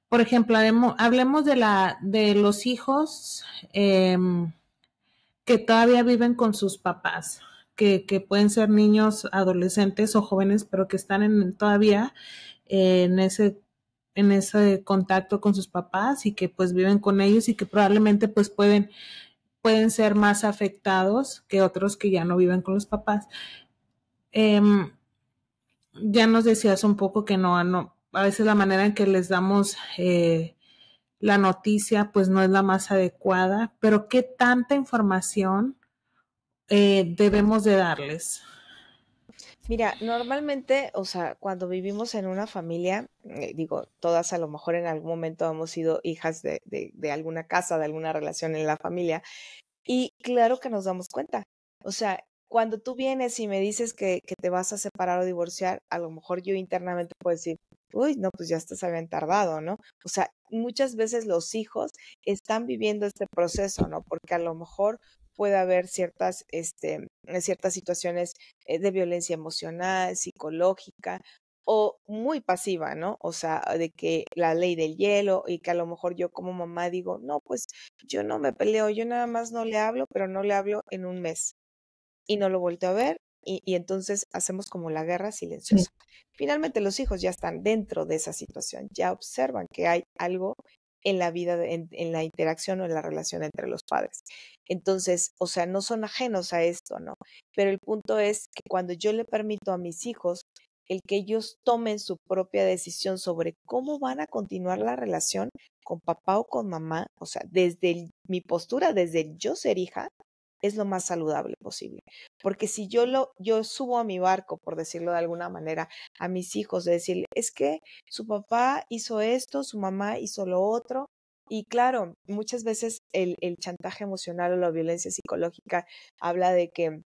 por ejemplo, hablemos de los hijos eh, que todavía viven con sus papás, que pueden ser niños, adolescentes o jóvenes, pero que están todavía en en ese contacto con sus papás y que pues viven con ellos y que probablemente pues pueden ser más afectados que otros que ya no viven con los papás. Eh, ya nos decías un poco que no, a veces la manera en que les damos la noticia pues no es la más adecuada, pero ¿qué tanta información debemos de darles? Mira, normalmente, o sea, cuando vivimos en una familia, digo, todas a lo mejor en algún momento hemos sido hijas de alguna casa, de alguna relación en la familia, y claro que nos damos cuenta. O sea, cuando tú vienes y me dices que te vas a separar o divorciar, a lo mejor yo internamente puedo decir, uy, no, pues ya se habían tardado, ¿no? O sea, muchas veces los hijos están viviendo este proceso, ¿no? Porque a lo mejor puede haber ciertas situaciones de violencia emocional, psicológica o muy pasiva, ¿no? O sea, de que la ley del hielo y que a lo mejor yo como mamá digo, no, pues yo no me peleo, yo nada más no le hablo, pero no le hablo en un mes y no lo volteo a ver y entonces hacemos como la guerra Sí. silenciosa. Finalmente los hijos ya están dentro de esa situación, ya observan que hay algo en la vida, en la interacción o en la relación entre los padres. Entonces, o sea, no son ajenos a esto, ¿no? Pero el punto es que cuando yo le permito a mis hijos el que ellos tomen su propia decisión sobre cómo van a continuar la relación con papá o con mamá, o sea, mi postura, desde el yo ser hija, es lo más saludable posible. Porque si yo subo a mi barco, por decirlo de alguna manera, a mis hijos, de decirle, es que su papá hizo esto, su mamá hizo lo otro. Y claro, muchas veces el chantaje emocional o la violencia psicológica habla de que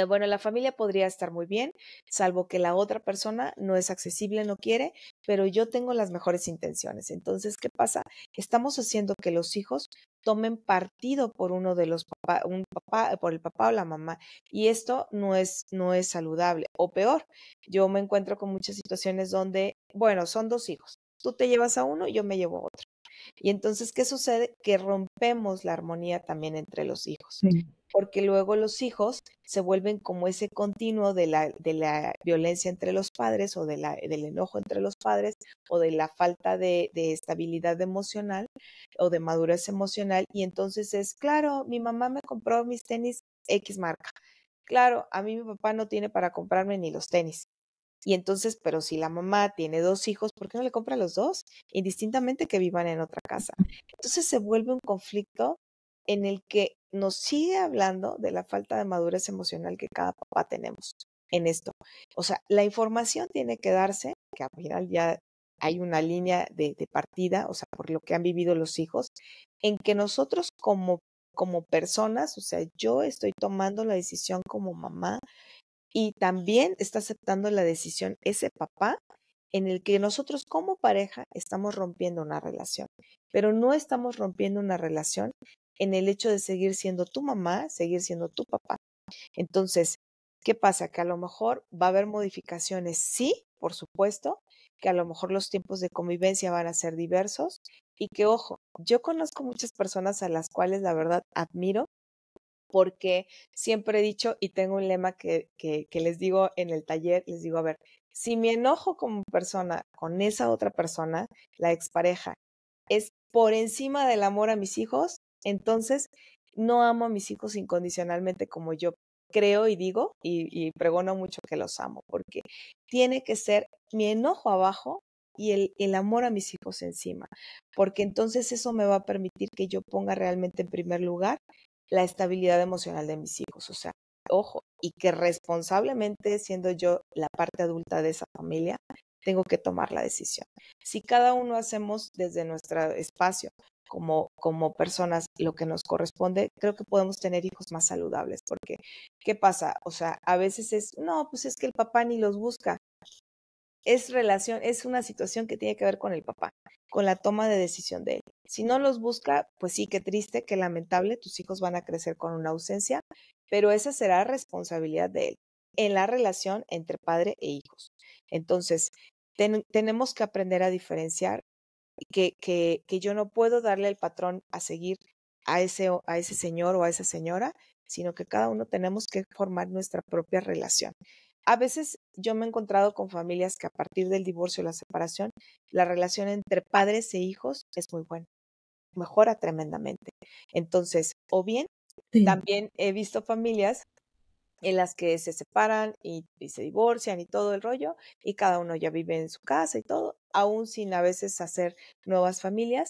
bueno, la familia podría estar muy bien, salvo que la otra persona no es accesible, no quiere, pero yo tengo las mejores intenciones. Entonces, ¿qué pasa? Estamos haciendo que los hijos tomen partido por uno de los papás, un papá, por el papá o la mamá, y esto no es saludable. O peor, yo me encuentro con muchas situaciones donde, bueno, son dos hijos. Tú te llevas a uno y yo me llevo a otro. Y entonces, ¿qué sucede? Que rompemos la armonía también entre los hijos, Sí. porque luego los hijos se vuelven como ese continuo de la violencia entre los padres o del enojo entre los padres o de la falta de estabilidad emocional o de madurez emocional. Y entonces es, claro, mi mamá me compró mis tenis X marca. Claro, a mí mi papá no tiene para comprarme ni los tenis. Y entonces, pero si la mamá tiene dos hijos, ¿por qué no le compra a los dos? Indistintamente que vivan en otra casa. Entonces se vuelve un conflicto en el que nos sigue hablando de la falta de madurez emocional que cada papá tenemos en esto. O sea, la información tiene que darse, que al final ya hay una línea de partida, o sea, por lo que han vivido los hijos, en que nosotros como personas, o sea, yo estoy tomando la decisión como mamá y también está aceptando la decisión ese papá en el que nosotros como pareja estamos rompiendo una relación, pero no estamos rompiendo una relación en el hecho de seguir siendo tu mamá, seguir siendo tu papá. Entonces, ¿qué pasa? Que a lo mejor va a haber modificaciones, sí, por supuesto, que a lo mejor los tiempos de convivencia van a ser diversos y que, ojo, yo conozco muchas personas a las cuales la verdad admiro porque siempre he dicho y tengo un lema que les digo en el taller, les digo, a ver, si mi enojo como persona con esa otra persona, la expareja, es por encima del amor a mis hijos, entonces no amo a mis hijos incondicionalmente como yo creo y digo y pregono mucho que los amo, porque tiene que ser mi enojo abajo y el amor a mis hijos encima, porque entonces eso me va a permitir que yo ponga realmente en primer lugar la estabilidad emocional de mis hijos, o sea, ojo, y que responsablemente, siendo yo la parte adulta de esa familia, tengo que tomar la decisión. Si cada uno hacemos desde nuestro espacio como personas lo que nos corresponde, creo que podemos tener hijos más saludables, porque ¿qué pasa? O sea, a veces no, pues es que el papá ni los busca. Es una situación que tiene que ver con el papá, con la toma de decisión de él. Si no los busca, pues sí, qué triste, qué lamentable, tus hijos van a crecer con una ausencia, pero esa será responsabilidad de él en la relación entre padre e hijos. Entonces, tenemos que aprender a diferenciar que yo no puedo darle el patrón a seguir a ese señor o a esa señora, sino que cada uno tenemos que formar nuestra propia relación. A veces yo me he encontrado con familias que a partir del divorcio o la separación, la relación entre padres e hijos es muy buena, mejora tremendamente. Entonces, o bien, Sí. también he visto familias en las que se separan y se divorcian y todo el rollo, y cada uno ya vive en su casa y todo, aún sin a veces hacer nuevas familias,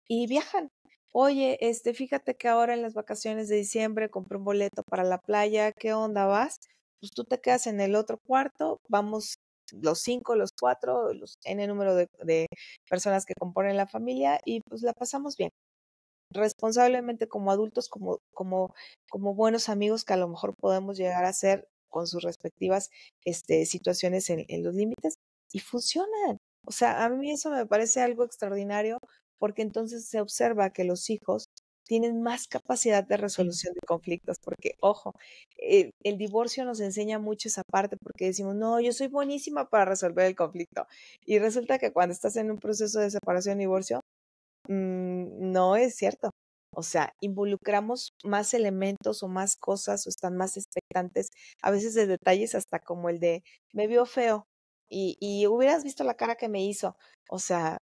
y viajan. Oye, fíjate que ahora en las vacaciones de diciembre compré un boleto para la playa, ¿qué onda vas? Pues tú te quedas en el otro cuarto, vamos los 5, los 4, los N número de personas que componen la familia y pues la pasamos bien. responsablemente como adultos, como buenos amigos que a lo mejor podemos llegar a ser con sus respectivas situaciones en los límites y funcionan. O sea, a mí eso me parece algo extraordinario porque entonces se observa que los hijos tienen más capacidad de Sí, resolución de conflictos, porque, ojo, el divorcio nos enseña mucho esa parte porque decimos, no, yo soy buenísima para resolver el conflicto. Y resulta que cuando estás en un proceso de separación y divorcio, no es cierto. O sea, involucramos más elementos o más cosas o están más expectantes, a veces de detalles hasta como el de, me vio feo y hubieras visto la cara que me hizo. O sea,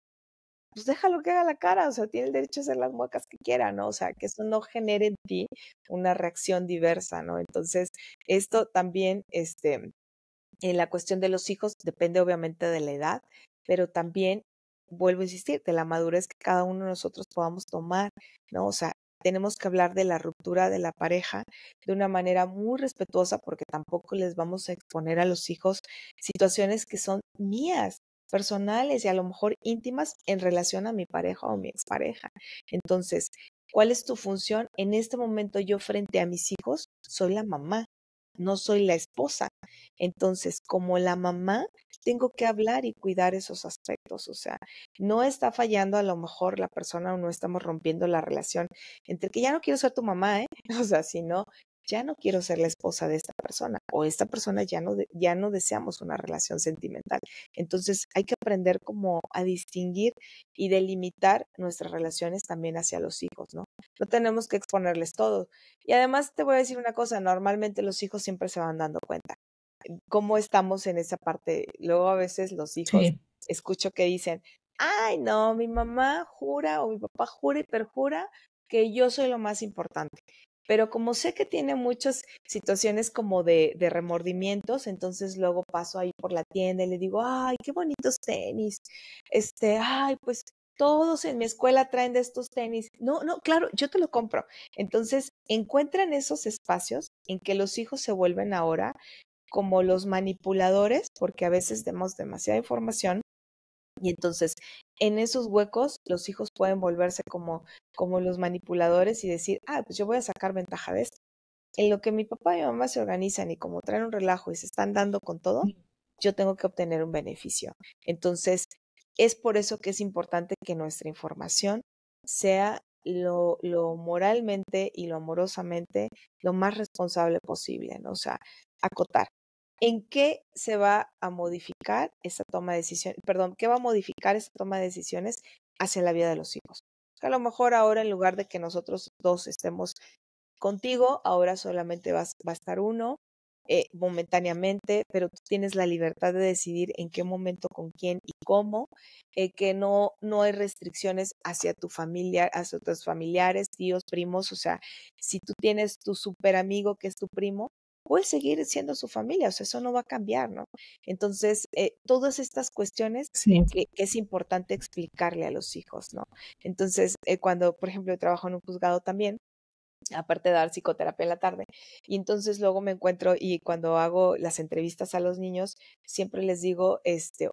pues déjalo que haga la cara, o sea, tiene el derecho a hacer las muecas que quiera, ¿no? O sea, que eso no genere en ti una reacción diversa, ¿no? Entonces, esto también, en la cuestión de los hijos depende obviamente de la edad, pero también, vuelvo a insistir, de la madurez que cada uno de nosotros podamos tomar, ¿no? O sea, tenemos que hablar de la ruptura de la pareja de una manera muy respetuosa porque tampoco les vamos a exponer a los hijos situaciones que son mías, personales y a lo mejor íntimas en relación a mi pareja o mi expareja. Entonces, ¿cuál es tu función? En este momento yo frente a mis hijos soy la mamá, no soy la esposa. Entonces, como la mamá, tengo que hablar y cuidar esos aspectos. O sea, no está fallando a lo mejor la persona o no estamos rompiendo la relación entre que ya no quiero ser tu mamá, ¿eh? O sea, sino ya no quiero ser la esposa de esta persona o esta persona ya no deseamos una relación sentimental. Entonces, hay que aprender como a distinguir y delimitar nuestras relaciones también hacia los hijos, ¿no? No tenemos que exponerles todo. Y además te voy a decir una cosa, normalmente los hijos siempre se van dando cuenta cómo estamos en esa parte. Luego a veces los hijos sí, escucho que dicen, ay, no, mi mamá jura o mi papá jura y perjura que yo soy lo más importante. Pero como sé que tiene muchas situaciones como de remordimientos, entonces luego paso ahí por la tienda y le digo, ay, qué bonitos tenis. Ay, pues todos en mi escuela traen de estos tenis. No, no, claro, yo te lo compro. Entonces, encuentran esos espacios en que los hijos se vuelven ahora como los manipuladores, porque a veces damos demasiada información y entonces en esos huecos los hijos pueden volverse como los manipuladores y decir, ah, pues yo voy a sacar ventaja de esto. En lo que mi papá y mi mamá se organizan y como traen un relajo y se están dando con todo, sí, yo tengo que obtener un beneficio. Entonces, es por eso que es importante que nuestra información sea lo moralmente y lo amorosamente lo más responsable posible, ¿no? O sea, acotar. ¿En qué se va a modificar esa toma de decisiones? Perdón, ¿qué va a modificar esa toma de decisiones hacia la vida de los hijos? A lo mejor ahora en lugar de que nosotros dos estemos contigo, ahora solamente va a estar uno momentáneamente, pero tú tienes la libertad de decidir en qué momento, con quién y cómo, que no hay restricciones hacia tu familia, hacia tus familiares, tíos, primos, o sea, si tú tienes tu super amigo que es tu primo, puedes seguir siendo su familia, o sea, eso no va a cambiar, ¿no? Entonces, todas estas cuestiones sí, que es importante explicarle a los hijos, ¿no? Entonces, cuando, por ejemplo, yo trabajo en un juzgado también, aparte de dar psicoterapia en la tarde. Y entonces luego me encuentro y cuando hago las entrevistas a los niños, siempre les digo,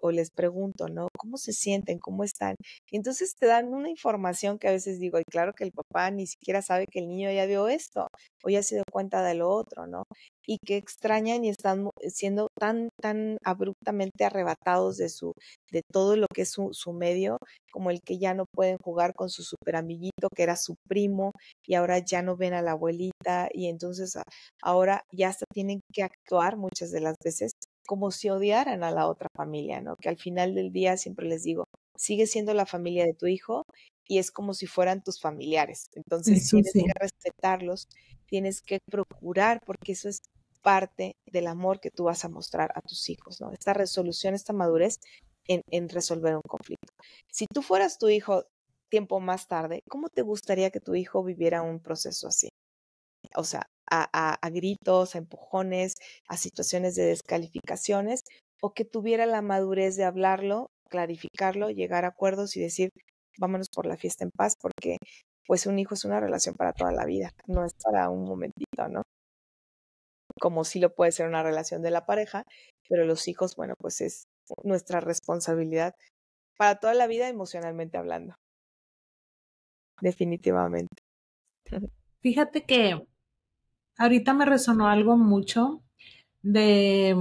o les pregunto, ¿no? ¿Cómo se sienten? ¿Cómo están? Y entonces te dan una información que a veces digo, y claro que el papá ni siquiera sabe que el niño ya vio esto o ya se dio cuenta de lo otro, ¿no? Y que extrañan y están siendo tan abruptamente arrebatados de todo lo que es su medio, como el que ya no pueden jugar con su super amiguito, que era su primo, y ahora ya no ven a la abuelita y entonces ahora ya hasta tienen que actuar muchas de las veces como si odiaran a la otra familia, ¿no? Que al final del día siempre les digo, sigue siendo la familia de tu hijo y es como si fueran tus familiares. Entonces eso tienes que sí, respetarlos, tienes que procurar, porque eso es parte del amor que tú vas a mostrar a tus hijos, ¿no? Esta resolución, esta madurez en resolver un conflicto. Si tú fueras tu hijo tiempo más tarde, ¿cómo te gustaría que tu hijo viviera un proceso así? O sea, a gritos, a empujones, a situaciones de descalificaciones, o que tuviera la madurez de hablarlo, clarificarlo, llegar a acuerdos y decir, vámonos por la fiesta en paz, porque pues un hijo es una relación para toda la vida, no es para un momentito, ¿no? Como sí lo puede ser una relación de la pareja, pero los hijos, bueno, pues es nuestra responsabilidad para toda la vida emocionalmente hablando. definitivamente. Fíjate que ahorita me resonó algo mucho de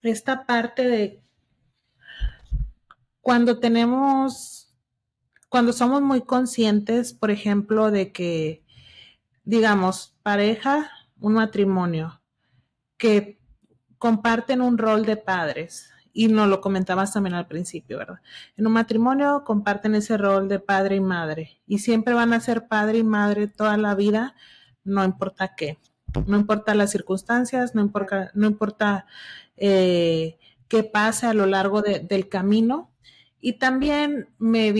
esta parte de cuando tenemos, cuando somos muy conscientes, por ejemplo, de que, digamos, pareja, un matrimonio, que comparten un rol de padres. Y nos lo comentabas también al principio, ¿verdad? En un matrimonio comparten ese rol de padre y madre. Y siempre van a ser padre y madre toda la vida, no importa qué. No importa las circunstancias, no importa qué pase a lo largo del camino. Y también me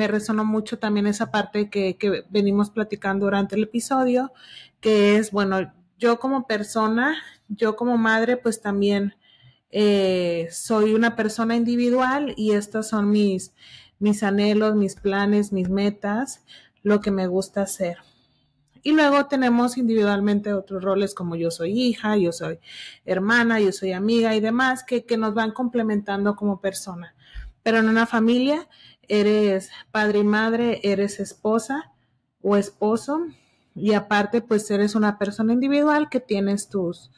resonó mucho también esa parte que venimos platicando durante el episodio, que es, bueno, yo como persona, yo como madre, pues también soy una persona individual y estos son mis anhelos, mis planes, mis metas, lo que me gusta hacer. Y luego tenemos individualmente otros roles como yo soy hija, yo soy hermana, yo soy amiga y demás que nos van complementando como persona. Pero en una familia eres padre y madre, eres esposa o esposo y aparte pues eres una persona individual que tienes tus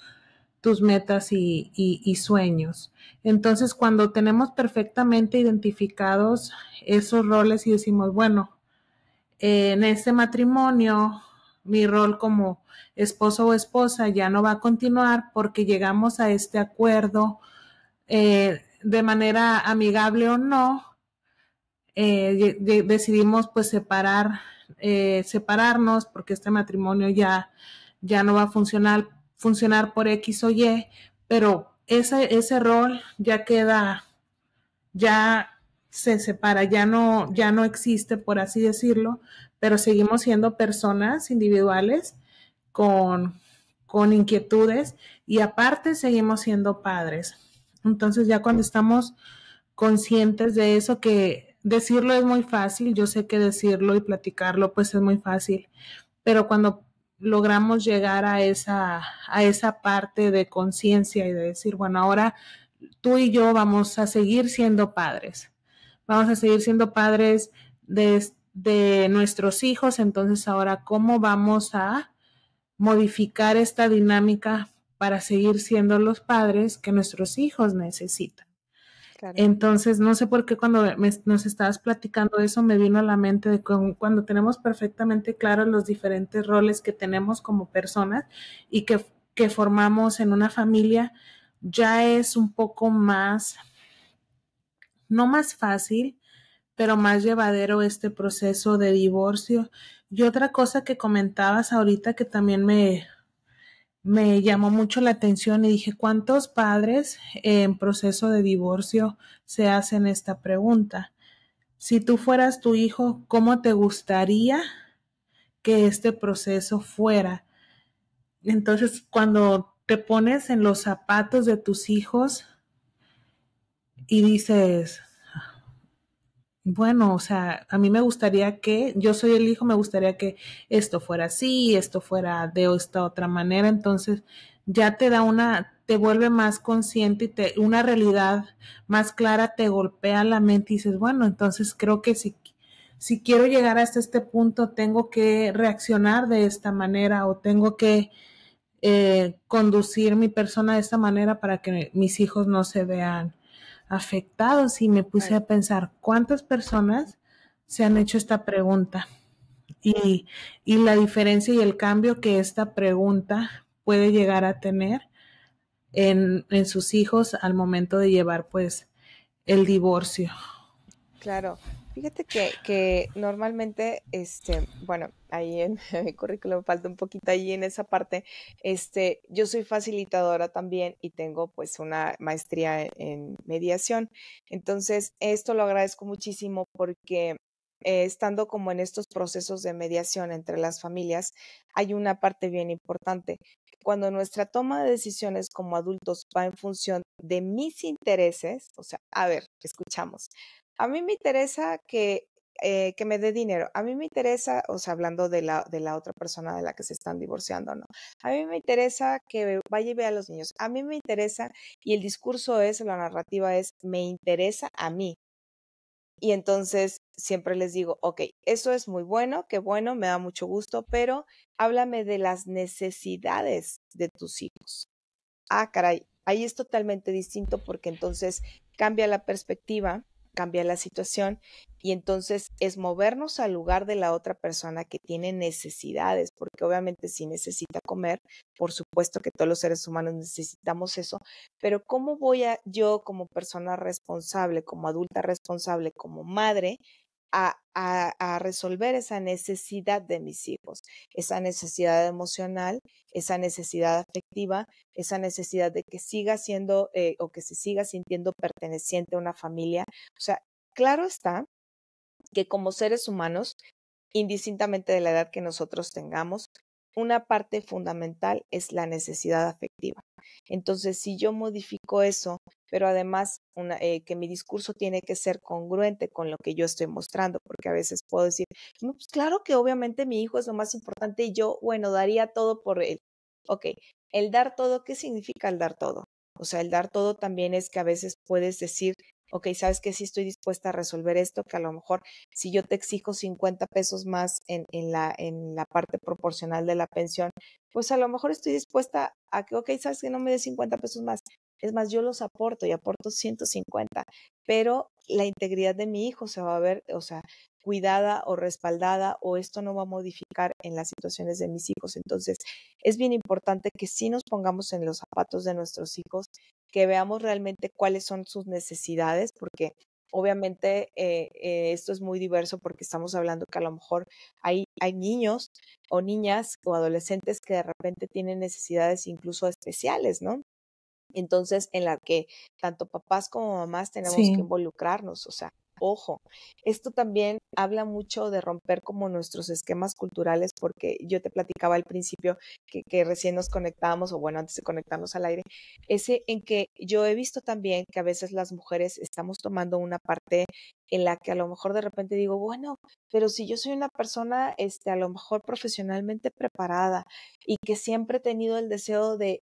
metas y sueños. Entonces cuando tenemos perfectamente identificados esos roles y decimos, bueno, en este matrimonio, mi rol como esposo o esposa ya no va a continuar porque llegamos a este acuerdo de manera amigable o no, decidimos pues separarnos porque este matrimonio ya no va a funcionar por X o Y, pero ese rol ya queda, ya se separa, ya no existe, por así decirlo, pero seguimos siendo personas individuales con, con inquietudes y aparte seguimos siendo padres. Entonces ya cuando estamos conscientes de eso, que decirlo es muy fácil, yo sé que decirlo y platicarlo pues es muy fácil, pero cuando logramos llegar a esa parte de conciencia y de decir, bueno, ahora tú y yo vamos a seguir siendo padres. Vamos a seguir siendo padres de nuestros hijos. Entonces, ahora, ¿cómo vamos a modificar esta dinámica para seguir siendo los padres que nuestros hijos necesitan? Claro. Entonces, no sé por qué cuando nos estabas platicando eso me vino a la mente de cuando tenemos perfectamente claros los diferentes roles que tenemos como personas y que formamos en una familia, ya es un poco más, no más fácil, pero más llevadero este proceso de divorcio. Y otra cosa que comentabas ahorita que también me llamó mucho la atención y dije, ¿cuántos padres en proceso de divorcio se hacen esta pregunta? Si tú fueras tu hijo, ¿cómo te gustaría que este proceso fuera? Entonces, cuando te pones en los zapatos de tus hijos y dices, bueno, o sea, a mí me gustaría que, yo soy el hijo, me gustaría que esto fuera así, esto fuera de esta otra manera, entonces ya te vuelve más consciente y una realidad más clara te golpea la mente y dices, bueno, entonces creo que si quiero llegar hasta este punto, tengo que reaccionar de esta manera o tengo que conducir mi persona de esta manera para que mis hijos no se vean afectados y me puse a pensar cuántas personas se han hecho esta pregunta y, y la diferencia y el cambio que esta pregunta puede llegar a tener en sus hijos al momento de llevar pues el divorcio. Claro, fíjate que normalmente, bueno, ahí en mi currículum falta un poquito ahí en esa parte, yo soy facilitadora también y tengo pues una maestría en mediación. Entonces, esto lo agradezco muchísimo porque estando como en estos procesos de mediación entre las familias, hay una parte bien importante. Cuando nuestra toma de decisiones como adultos va en función de mis intereses, o sea, a ver, escuchamos. A mí me interesa que me dé dinero. A mí me interesa, o sea, hablando de la otra persona de la que se están divorciando, ¿no? A mí me interesa que vaya y vea a los niños. A mí me interesa, y el discurso es, la narrativa es, me interesa a mí. Y entonces siempre les digo, ok, eso es muy bueno, qué bueno, me da mucho gusto, pero háblame de las necesidades de tus hijos. Ah, caray, ahí es totalmente distinto porque entonces cambia la perspectiva, cambia la situación y entonces es movernos al lugar de la otra persona que tiene necesidades, porque obviamente sí necesita comer, por supuesto que todos los seres humanos necesitamos eso, pero ¿cómo voy a yo como persona responsable, como adulta responsable, como madre, a resolver esa necesidad de mis hijos, esa necesidad emocional, esa necesidad afectiva, esa necesidad de que siga siendo o que se siga sintiendo perteneciente a una familia? O sea, claro está que como seres humanos, indistintamente de la edad que nosotros tengamos, una parte fundamental es la necesidad afectiva. Entonces, si yo modifico eso, pero además que mi discurso tiene que ser congruente con lo que yo estoy mostrando, porque a veces puedo decir, no, pues claro que obviamente mi hijo es lo más importante y yo, bueno, daría todo por él. Ok, el dar todo, ¿qué significa el dar todo? O sea, el dar todo también es que a veces puedes decir, ok, sabes que sí estoy dispuesta a resolver esto, que a lo mejor si yo te exijo 50 pesos más en la parte proporcional de la pensión, pues a lo mejor estoy dispuesta a que, ok, sabes que no me des 50 pesos más. Es más, yo los aporto y aporto 150, pero la integridad de mi hijo se va a ver, o sea, cuidada o respaldada, o esto no va a modificar en las situaciones de mis hijos. Entonces, es bien importante que sí nos pongamos en los zapatos de nuestros hijos, que veamos realmente cuáles son sus necesidades, porque obviamente esto es muy diverso porque estamos hablando que a lo mejor hay niños o niñas o adolescentes que de repente tienen necesidades incluso especiales, ¿no? Entonces, en la que tanto papás como mamás tenemos que Sí, involucrarnos, o sea, ojo, esto también habla mucho de romper como nuestros esquemas culturales, porque yo te platicaba al principio que recién nos conectábamos, o bueno, antes de conectarnos al aire, ese en que yo he visto también que a veces las mujeres estamos tomando una parte en la que a lo mejor de repente digo, bueno, pero si yo soy una persona, a lo mejor profesionalmente preparada, y que siempre he tenido el deseo de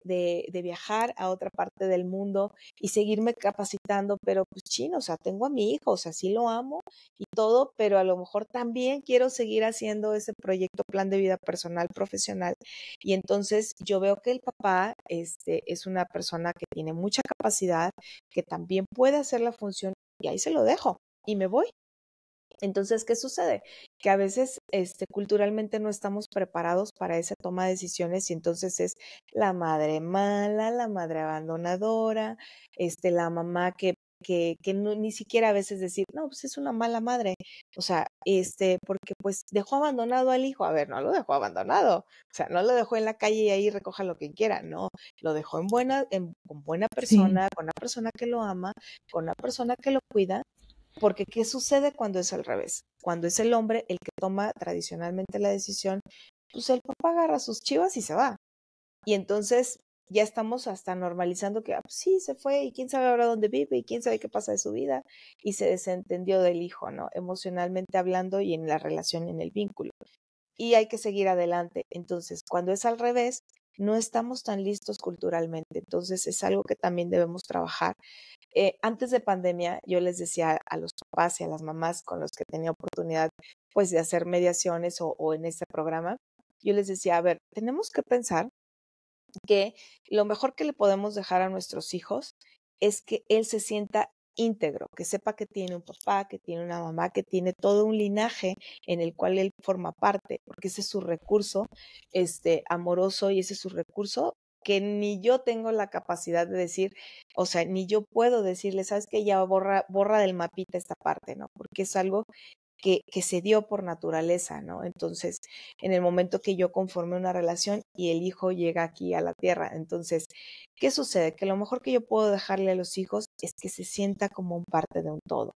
viajar a otra parte del mundo y seguirme capacitando, pero pues chino, o sea, tengo a mi hijo, o sea, sí lo amo y todo, pero a lo mejor también quiero seguir haciendo ese proyecto plan de vida personal, profesional. Y entonces yo veo que el papá es una persona que tiene mucha capacidad, que también puede hacer la función y ahí se lo dejo y me voy. Entonces, ¿qué sucede? Que a veces culturalmente no estamos preparados para esa toma de decisiones y entonces es la madre mala, la madre abandonadora, la mamá que no, ni siquiera a veces decir, no, pues es una mala madre. O sea, porque pues dejó abandonado al hijo. A ver, no lo dejó abandonado. O sea, no lo dejó en la calle y ahí recoja lo que quiera. No, lo dejó con buena sí, persona, con una persona que lo ama, con una persona que lo cuida, porque ¿qué sucede cuando es al revés? Cuando es el hombre el que toma tradicionalmente la decisión, pues el papá agarra sus chivas y se va. Y entonces ya estamos hasta normalizando que pues sí, se fue y quién sabe ahora dónde vive y quién sabe qué pasa de su vida. Y se desentendió del hijo, ¿no? Emocionalmente hablando y en la relación, en el vínculo. Y hay que seguir adelante. Entonces, cuando es al revés, no estamos tan listos culturalmente. Entonces, es algo que también debemos trabajar. Antes de pandemia, yo les decía a los papás y a las mamás con los que tenía oportunidad, pues, de hacer mediaciones o en este programa, yo les decía, a ver, tenemos que pensar que lo mejor que le podemos dejar a nuestros hijos es que él se sienta íntegro, que sepa que tiene un papá, que tiene una mamá, que tiene todo un linaje en el cual él forma parte, porque ese es su recurso, amoroso, y ese es su recurso que ni yo tengo la capacidad de decir, o sea, ni yo puedo decirle, sabes que ya borra del mapita esta parte, ¿no? Porque es algo que se dio por naturaleza, ¿no? Entonces, en el momento que yo conformé una relación y el hijo llega aquí a la tierra, entonces, ¿qué sucede? Que lo mejor que yo puedo dejarle a los hijos es que se sienta como un parte de un todo.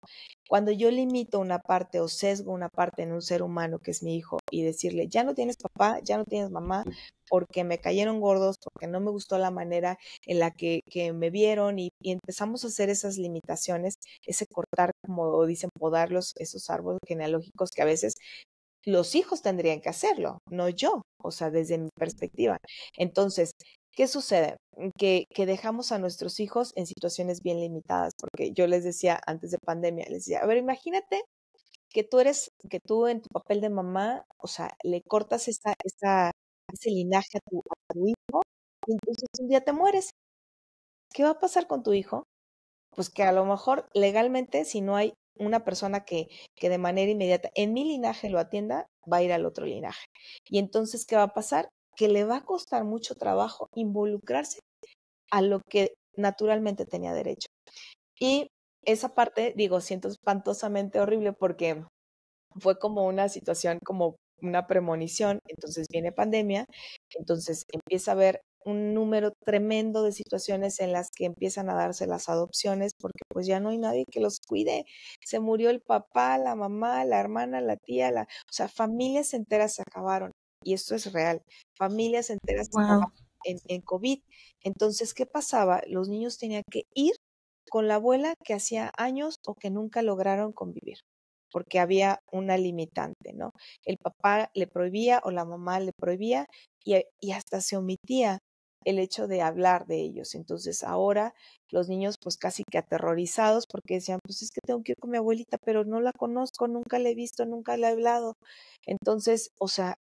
Cuando yo limito una parte o sesgo una parte en un ser humano que es mi hijo y decirle, ya no tienes papá, ya no tienes mamá, porque me cayeron gordos, porque no me gustó la manera en la que me vieron y empezamos a hacer esas limitaciones, ese cortar, como dicen, podar esos árboles genealógicos que a veces los hijos tendrían que hacerlo, no yo, o sea, desde mi perspectiva. Entonces, ¿qué sucede? que dejamos a nuestros hijos en situaciones bien limitadas, porque yo les decía antes de pandemia, les decía, a ver, imagínate que tú en tu papel de mamá, o sea, le cortas ese linaje a tu hijo, y entonces un día te mueres. ¿Qué va a pasar con tu hijo? Pues que a lo mejor legalmente, si no hay una persona que de manera inmediata en mi linaje lo atienda, va a ir al otro linaje. Y entonces, ¿qué va a pasar? Que le va a costar mucho trabajo involucrarse a lo que naturalmente tenía derecho. Y esa parte, digo, siento espantosamente horrible porque fue como una situación, como una premonición, entonces viene pandemia, entonces empieza a haber un número tremendo de situaciones en las que empiezan a darse las adopciones porque pues ya no hay nadie que los cuide. Se murió el papá, la mamá, la hermana, la tía, o sea, familias enteras se acabaron. Y esto es real. Familias enteras se Wow. acabaron en COVID. Entonces, ¿qué pasaba? Los niños tenían que ir con la abuela que hacía años o que nunca lograron convivir porque había una limitante, ¿no? El papá le prohibía o la mamá le prohibía y hasta se omitía el hecho de hablar de ellos. Entonces ahora los niños pues casi que aterrorizados porque decían, pues es que tengo que ir con mi abuelita, pero no la conozco, nunca la he visto, nunca la he hablado. Entonces, o sea,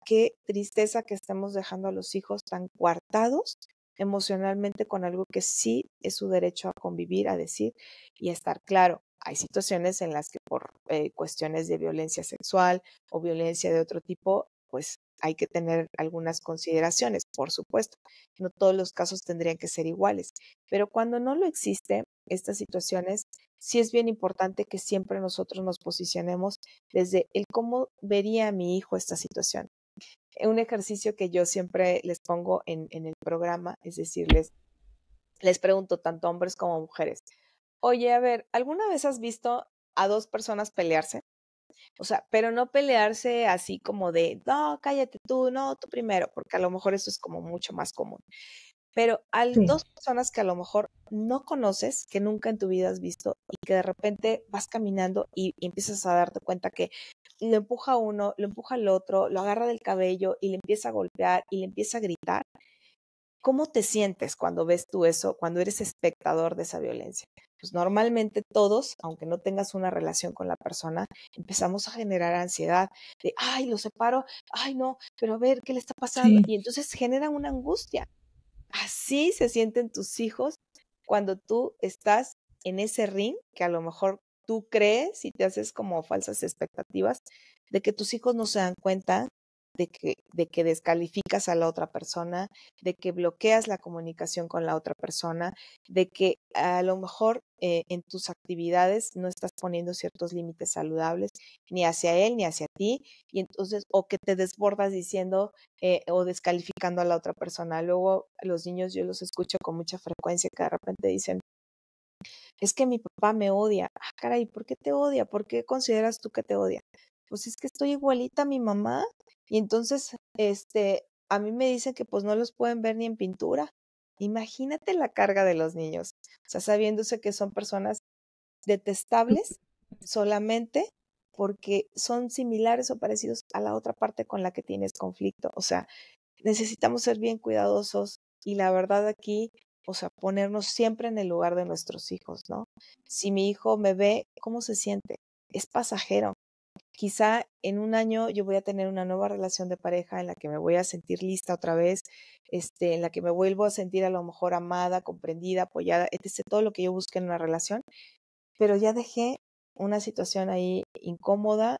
qué tristeza que estamos dejando a los hijos tan coartados emocionalmente con algo que sí es su derecho a convivir, a decir y a estar claro. Hay situaciones en las que por cuestiones de violencia sexual o violencia de otro tipo, pues hay que tener algunas consideraciones, por supuesto. No todos los casos tendrían que ser iguales, pero cuando no lo existe, estas situaciones, sí es bien importante que siempre nosotros nos posicionemos desde el cómo vería a mi hijo esta situación. Un ejercicio que yo siempre les pongo en el programa, es decir, les pregunto tanto a hombres como a mujeres, oye, a ver, ¿alguna vez has visto a dos personas pelearse? O sea, pero no pelearse así como de, no, cállate tú, no, tú primero, porque a lo mejor eso es como mucho más común. Pero hay Sí. dos personas que a lo mejor no conoces, que nunca en tu vida has visto y que de repente vas caminando y empiezas a darte cuenta que lo empuja a uno, lo empuja al otro, lo agarra del cabello y le empieza a golpear y le empieza a gritar. ¿Cómo te sientes cuando ves tú eso, cuando eres espectador de esa violencia? Pues normalmente todos, aunque no tengas una relación con la persona, empezamos a generar ansiedad de, ay, lo separo, ay, no, pero a ver, ¿qué le está pasando? Sí. Y entonces genera una angustia. Así se sienten tus hijos cuando tú estás en ese ring que a lo mejor tú crees y te haces como falsas expectativas de que tus hijos no se dan cuenta de que descalificas a la otra persona, de que bloqueas la comunicación con la otra persona, de que a lo mejor en tus actividades no estás poniendo ciertos límites saludables ni hacia él ni hacia ti, y entonces, o que te desbordas diciendo o descalificando a la otra persona. Luego los niños yo los escucho con mucha frecuencia que de repente dicen, es que mi papá me odia. Ah, caray, ¿por qué te odia? ¿Por qué consideras tú que te odia? Pues es que estoy igualita a mi mamá y entonces, a mí me dicen que pues no los pueden ver ni en pintura. Imagínate la carga de los niños, o sea, sabiéndose que son personas detestables solamente porque son similares o parecidos a la otra parte con la que tienes conflicto. O sea, necesitamos ser bien cuidadosos y la verdad aquí, o sea, ponernos siempre en el lugar de nuestros hijos, ¿no? Si mi hijo me ve, ¿cómo se siente? Es pasajero. Quizá en un año yo voy a tener una nueva relación de pareja en la que me voy a sentir lista otra vez, en la que me vuelvo a sentir a lo mejor amada, comprendida, apoyada, etc. Todo lo que yo busque en una relación, pero ya dejé una situación ahí incómoda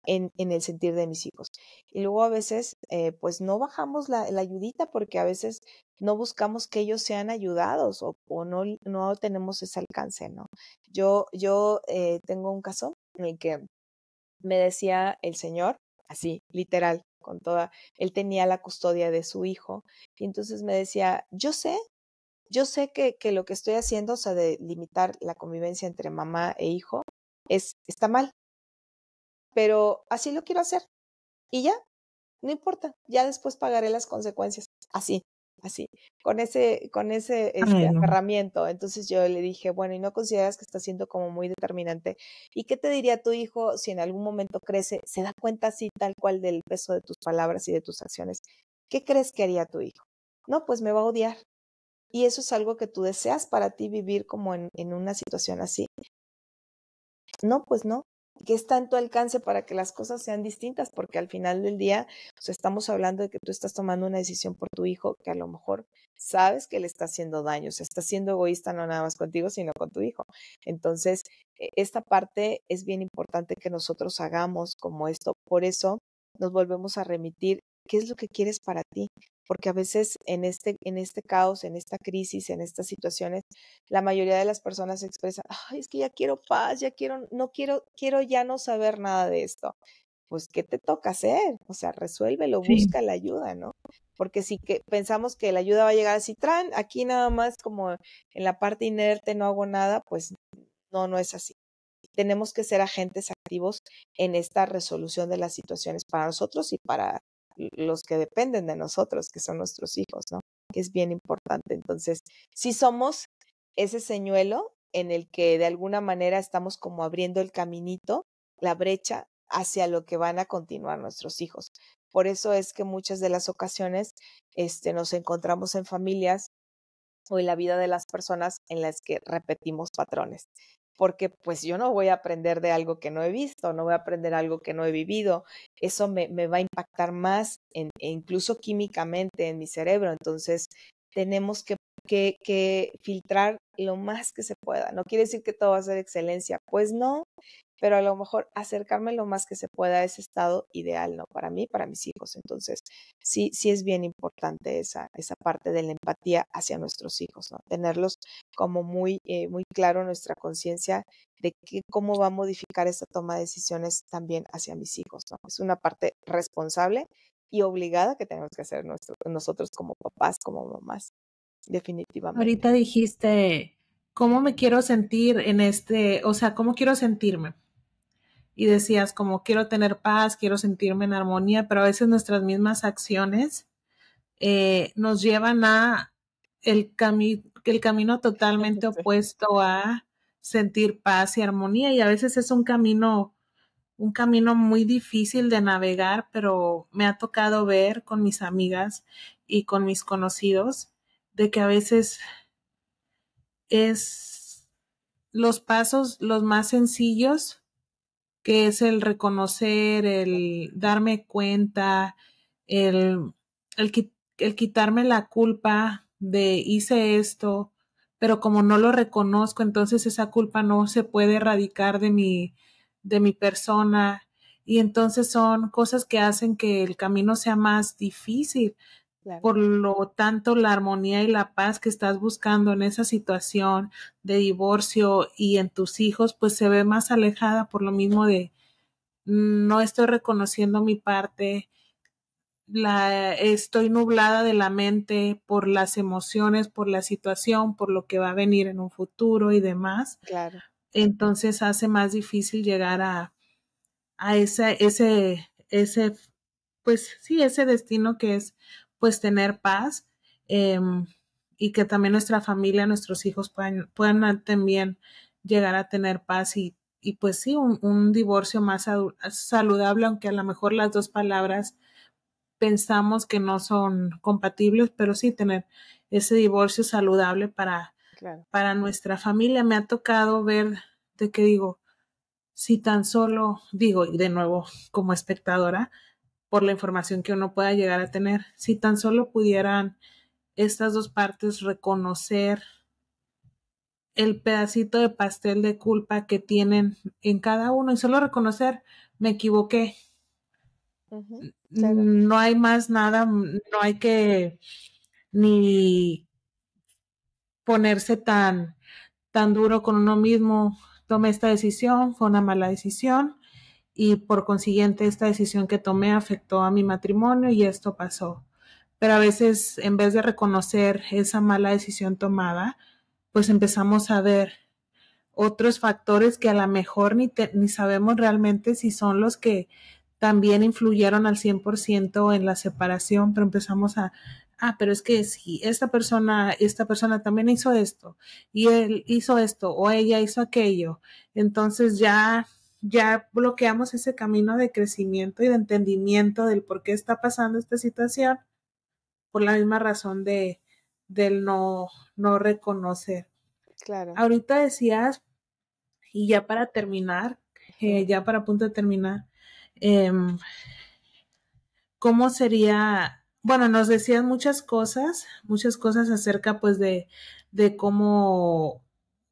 en el sentir de mis hijos. Y luego a veces, pues no bajamos la ayudita porque a veces no buscamos que ellos sean ayudados o no tenemos ese alcance, ¿no? Yo tengo un caso en el que me decía el señor, así, literal, él tenía la custodia de su hijo y entonces me decía, yo sé que lo que estoy haciendo, o sea, de limitar la convivencia entre mamá e hijo, está mal, pero así lo quiero hacer. Y ya, no importa, ya después pagaré las consecuencias. Así, así, con ese Ay, no. aferramiento. Entonces yo le dije, bueno, ¿y no consideras que está siendo como muy determinante? ¿Y qué te diría tu hijo si en algún momento crece, se da cuenta así tal cual del peso de tus palabras y de tus acciones? ¿Qué crees que haría tu hijo? No, pues me va a odiar. y eso es algo que tú deseas para ti vivir como en una situación así. No, pues no. ¿Qué está en tu alcance para que las cosas sean distintas? Porque al final del día, o sea, estamos hablando de que tú estás tomando una decisión por tu hijo que a lo mejor sabes que le está haciendo daño, o sea, está siendo egoísta no nada más contigo, sino con tu hijo. Entonces, esta parte es bien importante que nosotros hagamos como esto. Por eso nos volvemos a remitir, ¿qué es lo que quieres para ti? Porque a veces en este caos, en esta crisis, en estas situaciones, la mayoría de las personas expresan, ay, es que ya quiero paz, ya quiero, no quiero, quiero ya no saber nada de esto. Pues, ¿qué te toca hacer? O sea, resuélvelo, Sí, busca la ayuda, ¿no? Porque si que pensamos que la ayuda va a llegar así, tran, aquí nada más como en la parte inerte no hago nada, pues no, no es así. Tenemos que ser agentes activos en esta resolución de las situaciones para nosotros y para los que dependen de nosotros, que son nuestros hijos, ¿no? Que es bien importante. Entonces, si somos ese señuelo en el que de alguna manera estamos como abriendo el caminito, la brecha hacia lo que van a continuar nuestros hijos. Por eso es que muchas de las ocasiones nos encontramos en familias o en la vida de las personas en las que repetimos patrones. Porque pues yo no voy a aprender de algo que no he visto, no voy a aprender algo que no he vivido. Eso me va a impactar más e incluso químicamente en mi cerebro. Entonces tenemos que filtrar lo más que se pueda. No quiere decir que todo va a ser excelencia, pues no, pero a lo mejor acercarme lo más que se pueda a ese estado ideal, ¿no? Para mí, para mis hijos. Entonces, sí, sí es bien importante esa parte de la empatía hacia nuestros hijos, ¿no? Tenerlos como muy claro en nuestra conciencia de cómo va a modificar esta toma de decisiones también hacia mis hijos, ¿no? Es una parte responsable y obligada que tenemos que hacer nosotros como papás, como mamás, definitivamente. ahorita dijiste, ¿cómo me quiero sentir en o sea, cómo quiero sentirme? Y decías, como quiero tener paz, quiero sentirme en armonía, pero a veces nuestras mismas acciones nos llevan a el camino totalmente Sí. opuesto a sentir paz y armonía, y a veces es un camino muy difícil de navegar, pero me ha tocado ver con mis amigas y con mis conocidos de que a veces es los pasos los más sencillos, que es el reconocer, el darme cuenta, el, el quitarme la culpa de hice esto, pero como no lo reconozco, entonces esa culpa no se puede erradicar de mi persona. Y entonces son cosas que hacen que el camino sea más difícil. Claro. Por lo tanto, la armonía y la paz que estás buscando en esa situación de divorcio y en tus hijos, pues se ve más alejada por lo mismo de no estoy reconociendo mi parte, estoy nublada de la mente por las emociones, por la situación, por lo que va a venir en un futuro y demás. Claro. Entonces hace más difícil llegar a pues sí, ese destino que es pues tener paz, eh, y que también nuestra familia, nuestros hijos puedan también llegar a tener paz y pues sí, un divorcio más saludable, aunque a lo mejor las dos palabras pensamos que no son compatibles, pero sí tener ese divorcio saludable Claro. para nuestra familia. Me ha tocado ver de que digo, si tan solo, digo, y de nuevo como espectadora, por la información que uno pueda llegar a tener, si tan solo pudieran estas dos partes reconocer el pedacito de pastel de culpa que tienen en cada uno y solo reconocer, me equivoqué, Ujú. Claro. no hay más nada, no hay que ni ponerse tan duro con uno mismo, tomé esta decisión, fue una mala decisión y por consiguiente esta decisión que tomé afectó a mi matrimonio y esto pasó. Pero a veces en vez de reconocer esa mala decisión tomada, pues empezamos a ver otros factores que a lo mejor ni sabemos realmente si son los que también influyeron al 100% en la separación, pero empezamos pero es que si esta persona también hizo esto, y él hizo esto, o ella hizo aquello, entonces ya bloqueamos ese camino de crecimiento y de entendimiento del por qué está pasando esta situación, por la misma razón del no reconocer. Claro. Ahorita decías, y ya para terminar, Ujú. ya para punto de terminar, ¿cómo sería? Bueno, nos decías muchas cosas acerca pues de cómo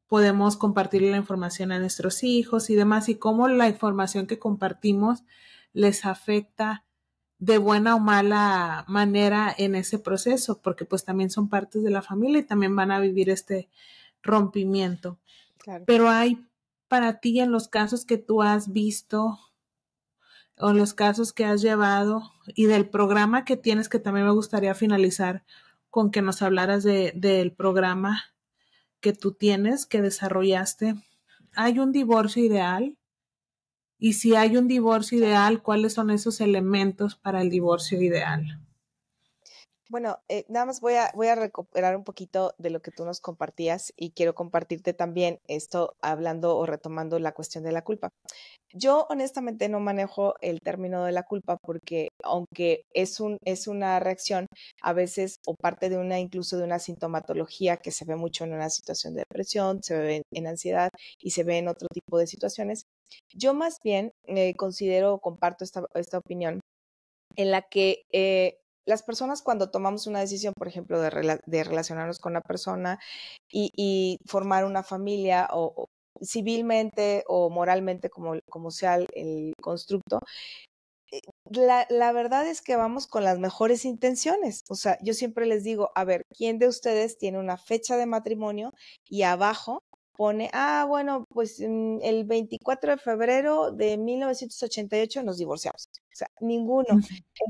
podemos compartir la información a nuestros hijos y demás, y cómo la información que compartimos les afecta de buena o mala manera en ese proceso, porque pues también son partes de la familia y también van a vivir este rompimiento. Claro. Pero hay para ti en los casos que tú has visto o los casos que has llevado y del programa que tienes, que también me gustaría finalizar con que nos hablaras del programa que tú tienes, que desarrollaste. ¿Hay un divorcio ideal? Y si hay un divorcio ideal, ¿cuáles son esos elementos para el divorcio ideal? Bueno, nada más voy a recuperar un poquito de lo que tú nos compartías y quiero compartirte también esto hablando o retomando la cuestión de la culpa. Yo honestamente no manejo el término de la culpa porque aunque es una reacción a veces o parte de una incluso de una sintomatología que se ve mucho en una situación de depresión, se ve en ansiedad y se ve en otro tipo de situaciones, yo más bien considero o comparto esta opinión en la que las personas cuando tomamos una decisión, por ejemplo, de relacionarnos con una persona y formar una familia o civilmente o moralmente, como sea el constructo, la verdad es que vamos con las mejores intenciones. O sea, yo siempre les digo, a ver, ¿quién de ustedes tiene una fecha de matrimonio y abajo pone, bueno, pues el 24 de febrero de 1988 nos divorciamos? O sea, ninguno.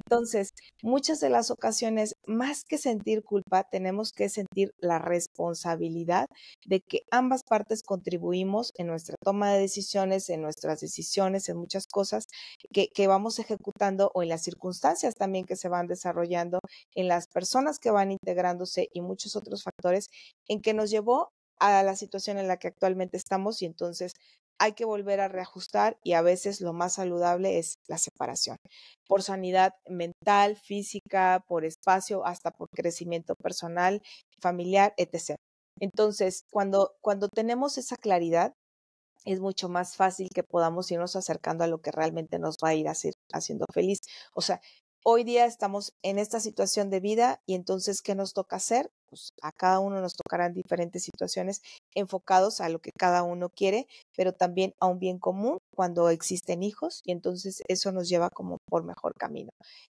Entonces, muchas de las ocasiones, más que sentir culpa, tenemos que sentir la responsabilidad de que ambas partes contribuimos en nuestra toma de decisiones, en nuestras decisiones, en muchas cosas que vamos ejecutando o en las circunstancias también que se van desarrollando, en las personas que van integrándose y muchos otros factores en que nos llevó a la situación en la que actualmente estamos y entonces hay que volver a reajustar y a veces lo más saludable es la separación, por sanidad mental, física, por espacio, hasta por crecimiento personal, familiar, etc. Entonces, cuando tenemos esa claridad, es mucho más fácil que podamos irnos acercando a lo que realmente nos va a ir haciendo feliz. O sea, hoy día estamos en esta situación de vida y entonces, ¿qué nos toca hacer? Pues a cada uno nos tocarán diferentes situaciones enfocados a lo que cada uno quiere, pero también a un bien común cuando existen hijos y entonces eso nos lleva como por mejor camino.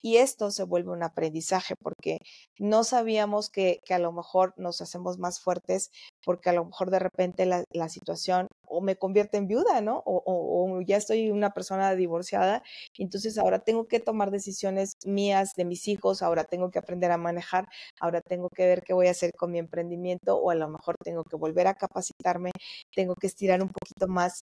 Y esto se vuelve un aprendizaje porque no sabíamos que a lo mejor nos hacemos más fuertes porque a lo mejor de repente la situación o me convierte en viuda, ¿no? O ya estoy una persona divorciada, y entonces ahora tengo que tomar decisiones mías, de mis hijos, ahora tengo que aprender a manejar, ahora tengo que ver qué voy a hacer con mi emprendimiento, o a lo mejor tengo que volver a capacitarme, tengo que estirar un poquito más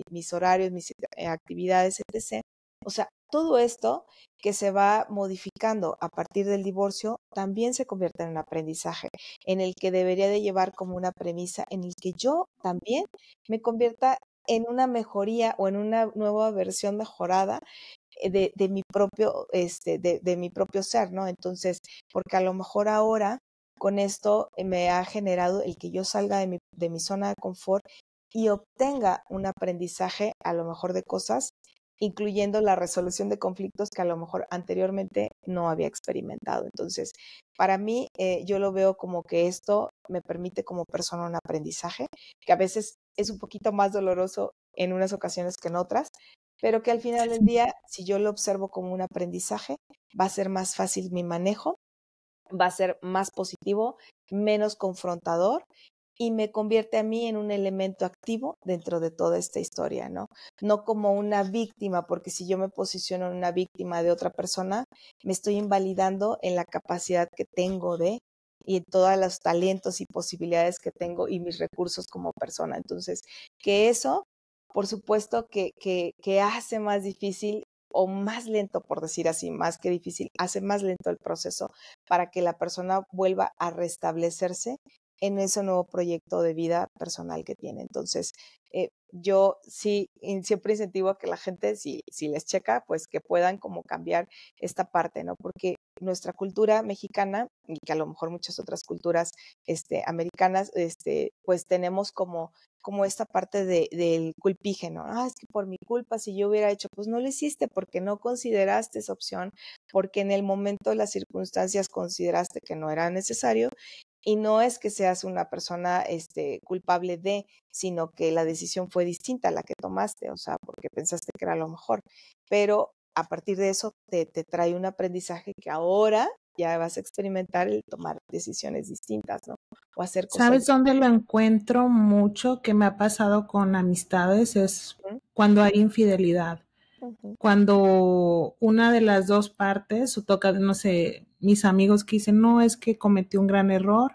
mis horarios, mis actividades, etc. O sea, todo esto que se va modificando a partir del divorcio también se convierte en un aprendizaje en el que debería de llevar como una premisa en el que yo también me convierta en una mejoría o en una nueva versión mejorada de mi propio, de mi propio ser, ¿no? Entonces, porque a lo mejor ahora con esto me ha generado el que yo salga de mi zona de confort y obtenga un aprendizaje a lo mejor de cosas, incluyendo la resolución de conflictos que a lo mejor anteriormente no había experimentado. Entonces, para mí, yo lo veo como que esto me permite como persona un aprendizaje, que a veces es un poquito más doloroso en unas ocasiones que en otras, pero que al final del día, si yo lo observo como un aprendizaje, va a ser más fácil mi manejo, va a ser más positivo, menos confrontador y me convierte a mí en un elemento activo dentro de toda esta historia, ¿no? No como una víctima, porque si yo me posiciono en una víctima de otra persona, me estoy invalidando en la capacidad que tengo y en todos los talentos y posibilidades que tengo y mis recursos como persona. Entonces, que eso, por supuesto, que hace más difícil o más lento, por decir así, más que difícil, hace más lento el proceso para que la persona vuelva a restablecerse en ese nuevo proyecto de vida personal que tiene. Entonces, Yo sí siempre incentivo a que la gente, si les checa, pues que puedan como cambiar esta parte, ¿no? Porque nuestra cultura mexicana, y que a lo mejor muchas otras culturas americanas, pues tenemos como esta parte del culpígeno. Ah, es que por mi culpa, si yo hubiera hecho, pues no lo hiciste porque no consideraste esa opción, porque en el momento las circunstancias consideraste que no era necesario. Y no es que seas una persona culpable de, sino que la decisión fue distinta a la que tomaste, o sea, porque pensaste que era lo mejor. Pero a partir de eso te trae un aprendizaje que ahora ya vas a experimentar el tomar decisiones distintas, ¿no? O hacer cosas ¿Sabes dónde lo encuentro mucho que me ha pasado con amistades? Es distintas. cuando hay infidelidad. Ujú, Cuando una de las dos partes, o toca, no sé, mis amigos que dicen, no, es que cometí un gran error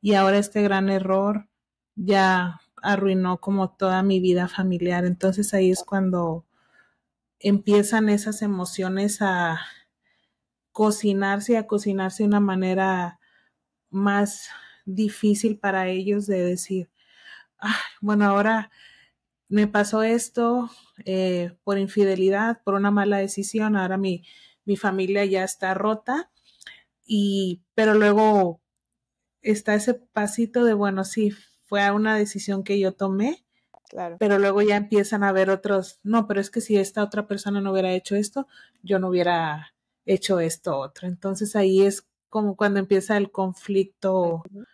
y ahora este gran error ya arruinó como toda mi vida familiar. Entonces ahí es cuando empiezan esas emociones a cocinarse de una manera más difícil para ellos de decir, ah, bueno, ahora me pasó esto por infidelidad, por una mala decisión, ahora mi familia ya está rota, pero luego está ese pasito de, bueno, sí, fue una decisión que yo tomé, claro, pero luego ya empiezan a ver otros, no, pero es que si esta otra persona no hubiera hecho esto, yo no hubiera hecho esto otro. Entonces ahí es como cuando empieza el conflicto ujú,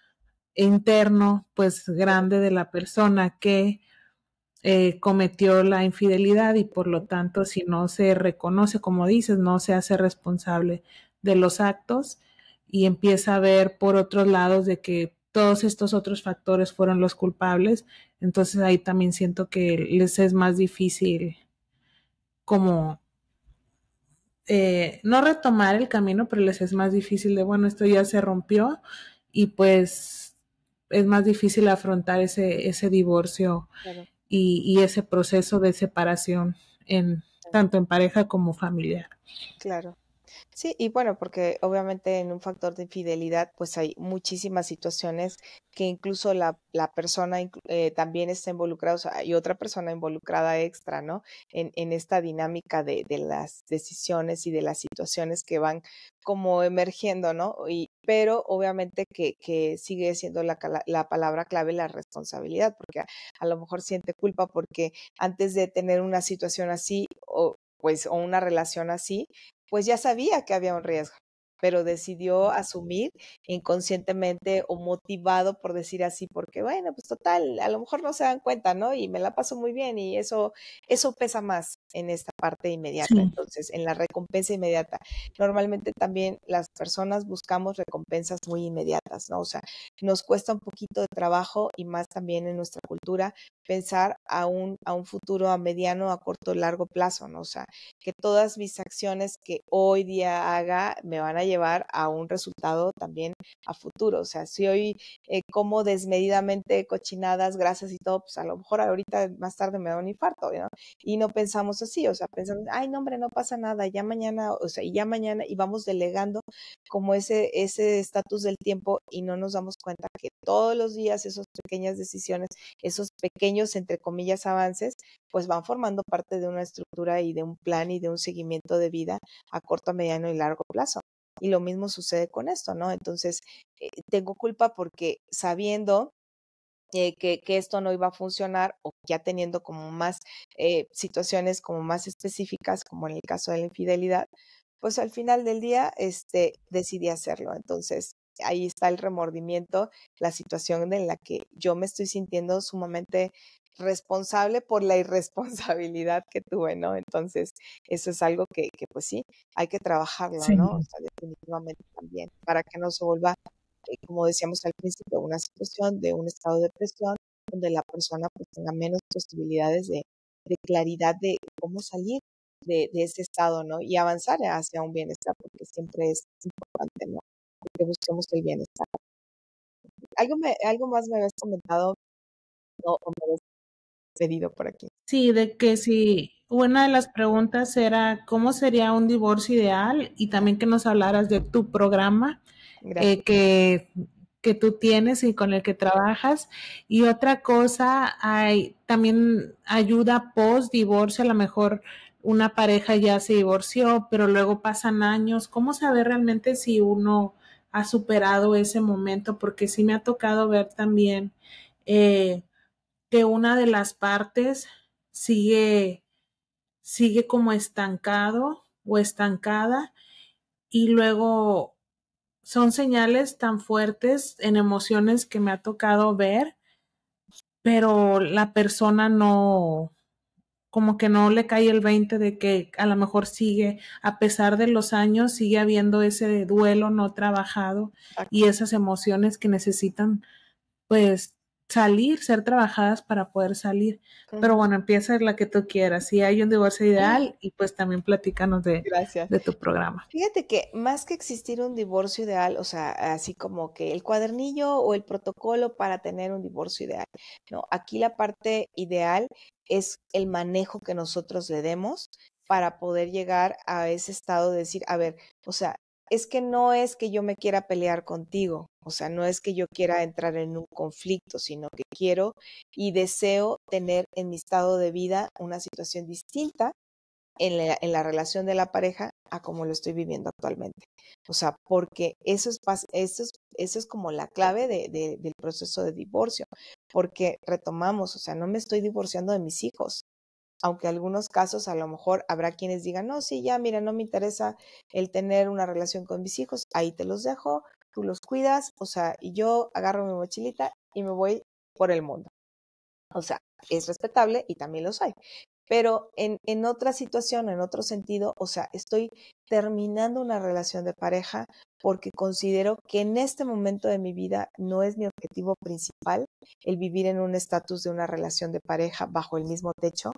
interno, pues grande de la persona que cometió la infidelidad y por lo tanto si no se reconoce, como dices, no se hace responsable de los actos y empieza a ver por otros lados de que todos estos otros factores fueron los culpables, entonces ahí también siento que les es más difícil como no retomar el camino, pero les es más difícil de, bueno, esto ya se rompió y pues es más difícil afrontar ese divorcio claro, y ese proceso de separación en tanto en pareja como familiar. claro. Sí, y bueno, porque obviamente en un factor de infidelidad, pues hay muchísimas situaciones que incluso la persona también está involucrada, o sea, hay otra persona involucrada extra, ¿no? En esta dinámica de las decisiones y de las situaciones que van como emergiendo, ¿no? Pero obviamente que sigue siendo la palabra clave la responsabilidad, porque a lo mejor siente culpa porque antes de tener una situación así o una relación así, pues ya sabía que había un riesgo, pero decidió asumir inconscientemente o motivado, por decir así, porque bueno, pues total, a lo mejor no se dan cuenta, ¿no? Y me la paso muy bien y eso pesa más en esta parte inmediata. Sí, Entonces, en la recompensa inmediata, normalmente también las personas buscamos recompensas muy inmediatas, ¿no? O sea, nos cuesta un poquito de trabajo y más también en nuestra cultura pensar a un futuro a mediano, a corto, largo plazo, ¿no? O sea, que todas mis acciones que hoy día haga me van a llevar a un resultado también a futuro. O sea, si hoy como desmedidamente cochinadas, grasas y todo, pues a lo mejor ahorita más tarde me da un infarto, ¿no? Y no pensamos así, o sea, pensamos, ay, no, hombre, no pasa nada, ya mañana, o sea, y ya mañana, y vamos delegando como ese estatus del tiempo y no nos damos cuenta que todos los días esas pequeñas decisiones, esos pequeños, entre comillas, avances, pues van formando parte de una estructura y de un plan y de un seguimiento de vida a corto, mediano y largo plazo. Y lo mismo sucede con esto, ¿no? Entonces, tengo culpa porque sabiendo que esto no iba a funcionar o ya teniendo como más situaciones como más específicas, como en el caso de la infidelidad, pues al final del día decidí hacerlo. Entonces, ahí está el remordimiento, la situación en la que yo me estoy sintiendo sumamente responsable por la irresponsabilidad que tuve, ¿no? Entonces, eso es algo que pues sí, hay que trabajarlo, ¿no? O sí, sea, definitivamente también, para que no se vuelva como decíamos al principio, una situación de un estado de depresión donde la persona pues tenga menos posibilidades de claridad de cómo salir de ese estado, ¿no? Y avanzar hacia un bienestar, porque siempre es importante, ¿no? Que busquemos el bienestar. Algo más me habías comentado o me habías pedido por aquí. sí, de que si una de las preguntas era cómo sería un divorcio ideal y también que nos hablaras de tu programa, Gracias. eh, que, que tú tienes y con el que trabajas. Y otra cosa, hay también ayuda post divorcio, a lo mejor una pareja ya se divorció, pero luego pasan años. ¿Cómo saber realmente si uno ha superado ese momento? Porque sí me ha tocado ver también eh, que una de las partes sigue, sigue como estancado o estancada y luego son señales tan fuertes en emociones que me ha tocado ver, pero la persona no, como que no le cae el 20 de que a lo mejor sigue, a pesar de los años, sigue habiendo ese duelo no trabajado y Exacto. esas emociones que necesitan pues salir, ser trabajadas para poder salir. Pero Ujú. bueno, empieza la que tú quieras. Si hay un divorcio ideal y pues también platícanos Gracias. de tu programa. Fíjate que más que existir un divorcio ideal, o sea, así como que el cuadernillo o el protocolo para tener un divorcio ideal, no, aquí la parte ideal es el manejo que nosotros le demos para poder llegar a ese estado de decir, a ver, o sea, es que no es que yo me quiera pelear contigo, o sea, no es que yo quiera entrar en un conflicto, sino que quiero y deseo tener en mi estado de vida una situación distinta en la relación de la pareja a como lo estoy viviendo actualmente. O sea, porque eso es como la clave del proceso de divorcio, porque retomamos, o sea, no me estoy divorciando de mis hijos, aunque en algunos casos a lo mejor habrá quienes digan, no, sí, ya, mira, no me interesa el tener una relación con mis hijos, ahí te los dejo, tú los cuidas, o sea, y yo agarro mi mochilita y me voy por el mundo. O sea, es respetable y también los hay. Pero en otra situación, en otro sentido, o sea, estoy terminando una relación de pareja porque considero que en este momento de mi vida no es mi objetivo principal el vivir en un estatus de una relación de pareja bajo el mismo techo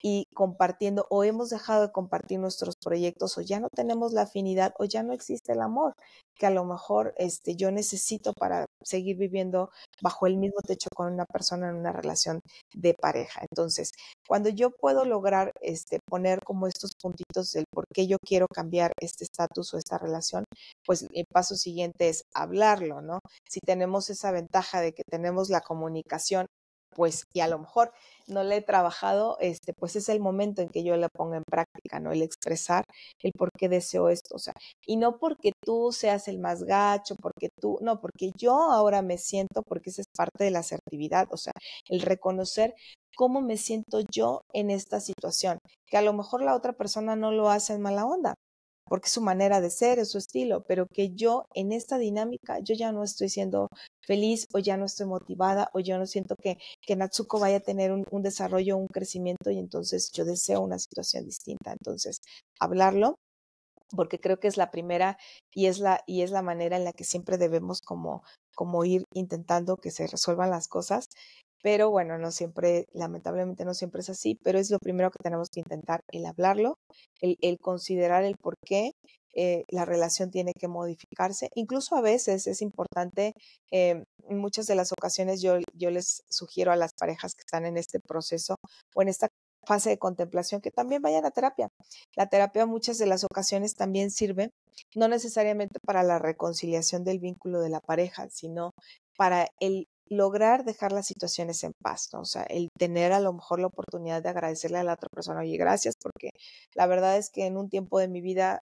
y compartiendo o hemos dejado de compartir nuestros proyectos o ya no tenemos la afinidad o ya no existe el amor que a lo mejor yo necesito para seguir viviendo bajo el mismo techo con una persona en una relación de pareja. Entonces, cuando yo puedo lograr poner como estos puntitos del por qué yo quiero cambiar este estatus o esta relación, pues el paso siguiente es hablarlo, ¿no? Si tenemos esa ventaja de que tenemos la comunicación, pues, y a lo mejor no le he trabajado, pues es el momento en que yo la ponga en práctica, ¿no? El expresar el por qué deseo esto, o sea, y no porque tú seas el más gacho, porque tú, no, porque yo ahora me siento, porque esa es parte de la asertividad, o sea, el reconocer cómo me siento yo en esta situación, que a lo mejor la otra persona no lo hace en mala onda, porque es su manera de ser, es su estilo, pero que yo en esta dinámica, yo ya no estoy siendo feliz o ya no estoy motivada o yo no siento que Natsuko vaya a tener un desarrollo, un crecimiento y entonces yo deseo una situación distinta. Entonces, hablarlo, porque creo que es la primera y es la manera en la que siempre debemos como ir intentando que se resuelvan las cosas. Pero bueno, no siempre, lamentablemente no siempre es así, pero es lo primero que tenemos que intentar, el hablarlo, el considerar el por qué la relación tiene que modificarse. Incluso a veces es importante, en muchas de las ocasiones yo les sugiero a las parejas que están en este proceso o en esta fase de contemplación que también vayan a terapia. La terapia muchas de las ocasiones también sirve, no necesariamente para la reconciliación del vínculo de la pareja, sino para el lograr dejar las situaciones en paz, ¿no? O sea, el tener a lo mejor la oportunidad de agradecerle a la otra persona, oye, gracias, porque la verdad es que en un tiempo de mi vida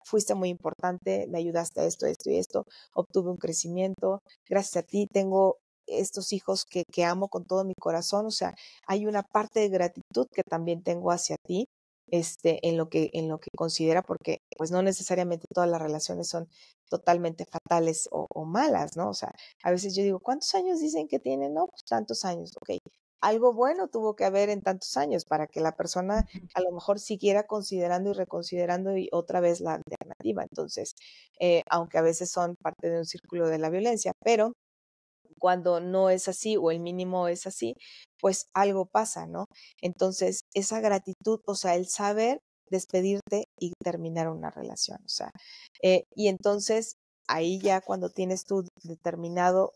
fuiste muy importante, me ayudaste a esto, esto y esto, obtuve un crecimiento, gracias a ti tengo estos hijos que amo con todo mi corazón, o sea, hay una parte de gratitud que también tengo hacia ti, en lo que considera, porque pues no necesariamente todas las relaciones son totalmente fatales o malas, ¿no? O sea, a veces yo digo, ¿cuántos años dicen que tienen? No, pues tantos años, ok. Algo bueno tuvo que haber en tantos años para que la persona a lo mejor siguiera considerando y reconsiderando y otra vez la alternativa. Entonces, aunque a veces son parte de un círculo de la violencia, pero cuando no es así o el mínimo es así, pues algo pasa, ¿no? Entonces, esa gratitud, o sea, el saber despedirte y terminar una relación, o sea, y entonces ahí ya cuando tienes tú determinado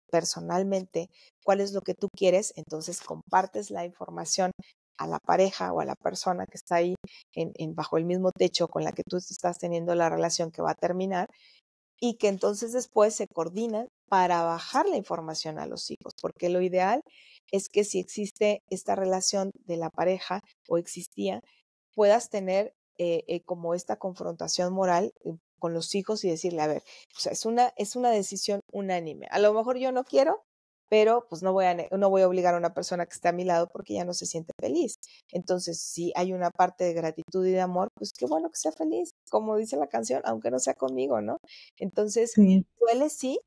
personalmente cuál es lo que tú quieres, entonces compartes la información a la pareja o a la persona que está ahí bajo el mismo techo con la que tú estás teniendo la relación que va a terminar y que entonces después se coordinan para bajar la información a los hijos, porque lo ideal es que si existe esta relación de la pareja o existía, puedas tener como esta confrontación moral con los hijos y decirle, a ver, o sea, es una decisión unánime. A lo mejor yo no quiero, pero pues no voy a obligar a una persona que esté a mi lado porque ya no se siente feliz. Entonces, si hay una parte de gratitud y de amor, pues qué bueno que sea feliz, como dice la canción, aunque no sea conmigo, ¿no? Entonces, Sí, duele sí,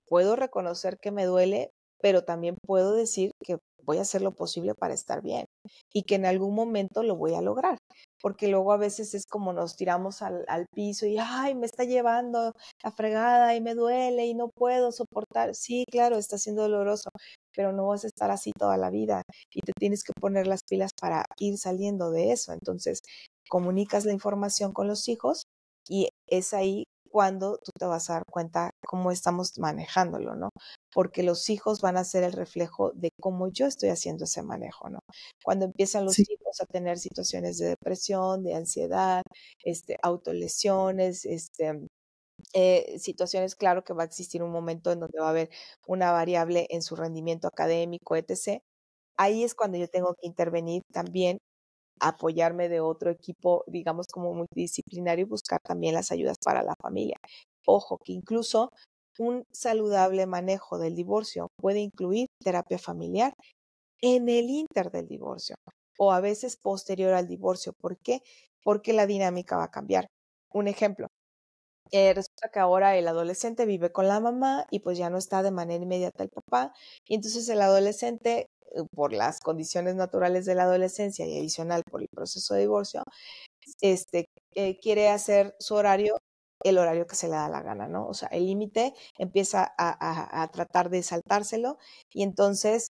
puedo reconocer que me duele, pero también puedo decir que voy a hacer lo posible para estar bien y que en algún momento lo voy a lograr, porque luego a veces es como nos tiramos al piso y, ay, me está llevando la fregada y me duele y no puedo soportar. Sí, claro, está siendo doloroso, pero no vas a estar así toda la vida y te tienes que poner las pilas para ir saliendo de eso. Entonces, comunicas la información con los hijos y es ahí cuando tú te vas a dar cuenta cómo estamos manejándolo, ¿no? Porque los hijos van a ser el reflejo de cómo yo estoy haciendo ese manejo, ¿no? Cuando empiezan los sí, hijos a tener situaciones de depresión, de ansiedad, autolesiones, situaciones, claro que va a existir un momento en donde va a haber una variable en su rendimiento académico, etc. Ahí es cuando yo tengo que intervenir también, apoyarme de otro equipo, digamos, como multidisciplinario y buscar también las ayudas para la familia. Ojo, que incluso un saludable manejo del divorcio puede incluir terapia familiar en el inter del divorcio o a veces posterior al divorcio. ¿Por qué? Porque la dinámica va a cambiar. Un ejemplo, resulta que ahora el adolescente vive con la mamá y pues ya no está de manera inmediata el papá. Y entonces el adolescente, por las condiciones naturales de la adolescencia y adicional por el proceso de divorcio, quiere hacer su horario, el horario que se le da la gana, ¿no? O sea, el límite empieza a tratar de saltárselo y entonces,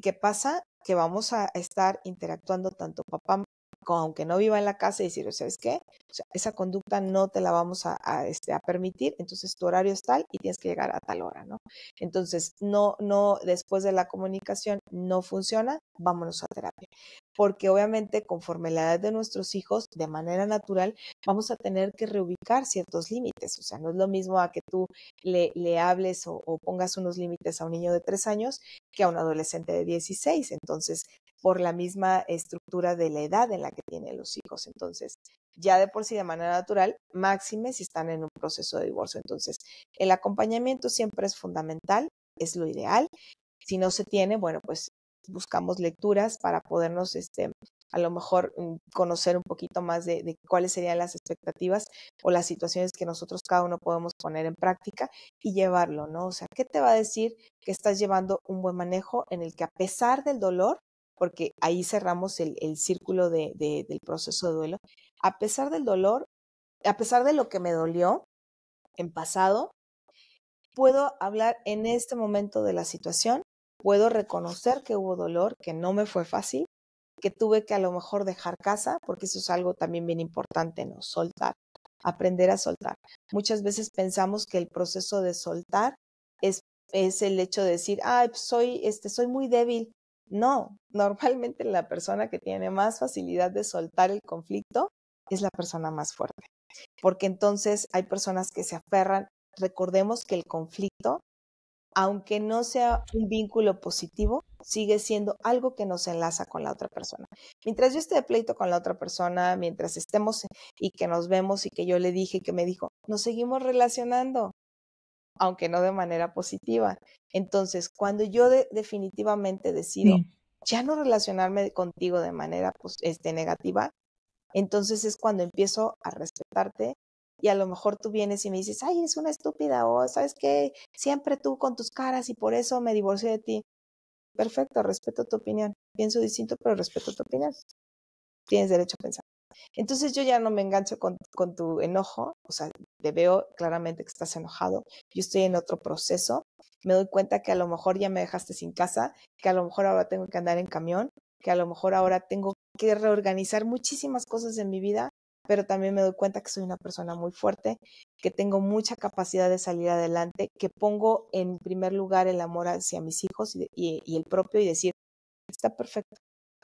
¿qué pasa? Que vamos a estar interactuando tanto papá, aunque no viva en la casa y decir, ¿sabes qué? O sea, esa conducta no te la vamos a permitir, entonces tu horario es tal y tienes que llegar a tal hora, ¿no? Entonces, no, después de la comunicación no funciona, vámonos a terapia. Porque obviamente conforme la edad de nuestros hijos, de manera natural, vamos a tener que reubicar ciertos límites. O sea, no es lo mismo a que tú le hables o pongas unos límites a un niño de 3 años que a un adolescente de 16. Entonces, por la misma estructura de la edad en la que tienen los hijos. Entonces, ya de por sí de manera natural, máxime si están en un proceso de divorcio. Entonces, el acompañamiento siempre es fundamental, es lo ideal. Si no se tiene, bueno, pues buscamos lecturas para podernos, a lo mejor conocer un poquito más de cuáles serían las expectativas o las situaciones que nosotros cada uno podemos poner en práctica y llevarlo, ¿no? O sea, ¿qué te va a decir que estás llevando un buen manejo en el que a pesar del dolor, porque ahí cerramos el círculo del proceso de duelo, a pesar del dolor, a pesar de lo que me dolió en pasado, puedo hablar en este momento de la situación, puedo reconocer que hubo dolor, que no me fue fácil, que tuve que a lo mejor dejar casa, porque eso es algo también bien importante, ¿no? Soltar, aprender a soltar. Muchas veces pensamos que el proceso de soltar es, es el hecho de decir, ay, pues soy muy débil. No, normalmente la persona que tiene más facilidad de soltar el conflicto es la persona más fuerte, porque entonces hay personas que se aferran. Recordemos que el conflicto, aunque no sea un vínculo positivo, sigue siendo algo que nos enlaza con la otra persona. Mientras yo esté de pleito con la otra persona, mientras estemos y que nos vemos y que yo le dije y que me dijo, nos seguimos relacionando, aunque no de manera positiva. Entonces, cuando yo definitivamente decido sí. ya no relacionarme contigo de manera negativa, entonces es cuando empiezo a respetarte y a lo mejor tú vienes y me dices, ay, eres una estúpida o sabes qué, siempre tú con tus caras y por eso me divorcié de ti. Perfecto, respeto tu opinión. Pienso distinto, pero respeto tu opinión. Tienes derecho a pensar. Entonces yo ya no me engancho con tu enojo, o sea, te veo claramente que estás enojado, yo estoy en otro proceso, me doy cuenta que a lo mejor ya me dejaste sin casa, que a lo mejor ahora tengo que andar en camión, que a lo mejor ahora tengo que reorganizar muchísimas cosas en mi vida, pero también me doy cuenta que soy una persona muy fuerte, que tengo mucha capacidad de salir adelante, que pongo en primer lugar el amor hacia mis hijos y el propio y decir, está perfecto.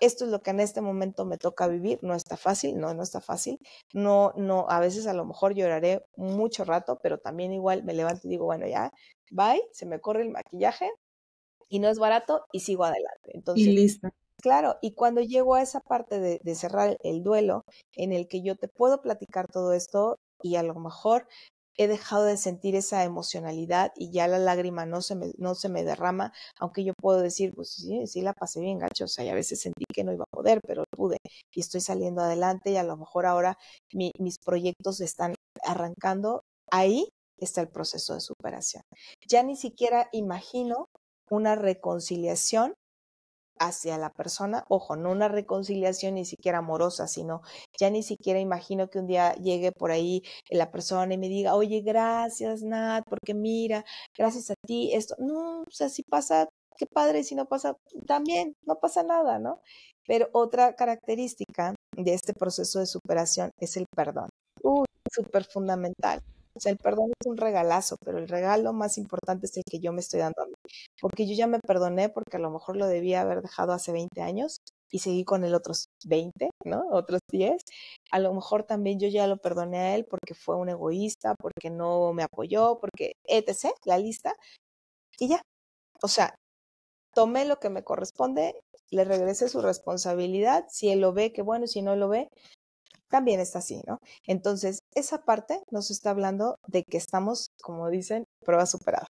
Esto es lo que en este momento me toca vivir, no está fácil, no está fácil, a veces a lo mejor lloraré mucho rato, pero también igual me levanto y digo, bueno, ya, bye, se me corre el maquillaje y no es barato y sigo adelante. Y Entonces, lista. claro, y cuando llego a esa parte de cerrar el duelo, en el que yo te puedo platicar todo esto y a lo mejor he dejado de sentir esa emocionalidad y ya la lágrima no se me derrama, aunque yo puedo decir, pues sí, sí la pasé bien gacho, o sea, y a veces sentí que no iba a poder, pero pude y estoy saliendo adelante y a lo mejor ahora mis proyectos están arrancando. Ahí está el proceso de superación. Ya ni siquiera imagino una reconciliación hacia la persona, ojo, no una reconciliación ni siquiera amorosa, sino ya ni siquiera imagino que un día llegue por ahí la persona y me diga, oye, gracias, Nat, porque mira, gracias a ti, esto, no, o sea, si pasa, qué padre, si no pasa, también, no pasa nada, ¿no? Pero otra característica de este proceso de superación es el perdón. Súper fundamental. O sea, el perdón es un regalazo, pero el regalo más importante es el que yo me estoy dando a mí. Porque yo ya me perdoné porque a lo mejor lo debía haber dejado hace 20 años y seguí con el otros 20, ¿no? Otros 10. A lo mejor también yo ya lo perdoné a él porque fue un egoísta, porque no me apoyó, porque etc., la lista. Y ya. O sea, tomé lo que me corresponde, le regresé su responsabilidad. Si él lo ve, qué bueno, si no lo ve, también está así, ¿no? Entonces, esa parte nos está hablando de que estamos, como dicen, prueba superada.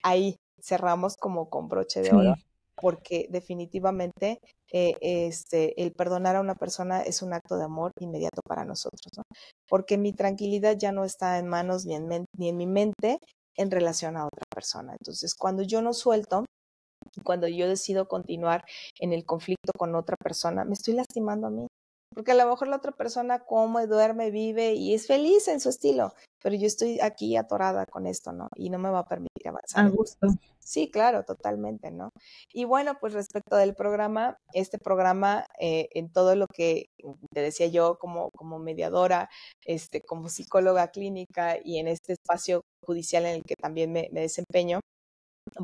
Ahí cerramos como con broche de oro, Sí. porque definitivamente el perdonar a una persona es un acto de amor inmediato para nosotros, ¿no? Porque mi tranquilidad ya no está en manos ni en mi mente en relación a otra persona. Entonces, cuando yo no suelto, cuando yo decido continuar en el conflicto con otra persona, me estoy lastimando a mí. Porque a lo mejor la otra persona come, duerme, vive y es feliz en su estilo, pero yo estoy aquí atorada con esto, ¿no? Y no me va a permitir avanzar. A gusto. Entonces, sí, claro, totalmente, ¿no? Y bueno, pues respecto del programa, este programa, en todo lo que te decía yo como mediadora, como psicóloga clínica y en este espacio judicial en el que también me desempeño,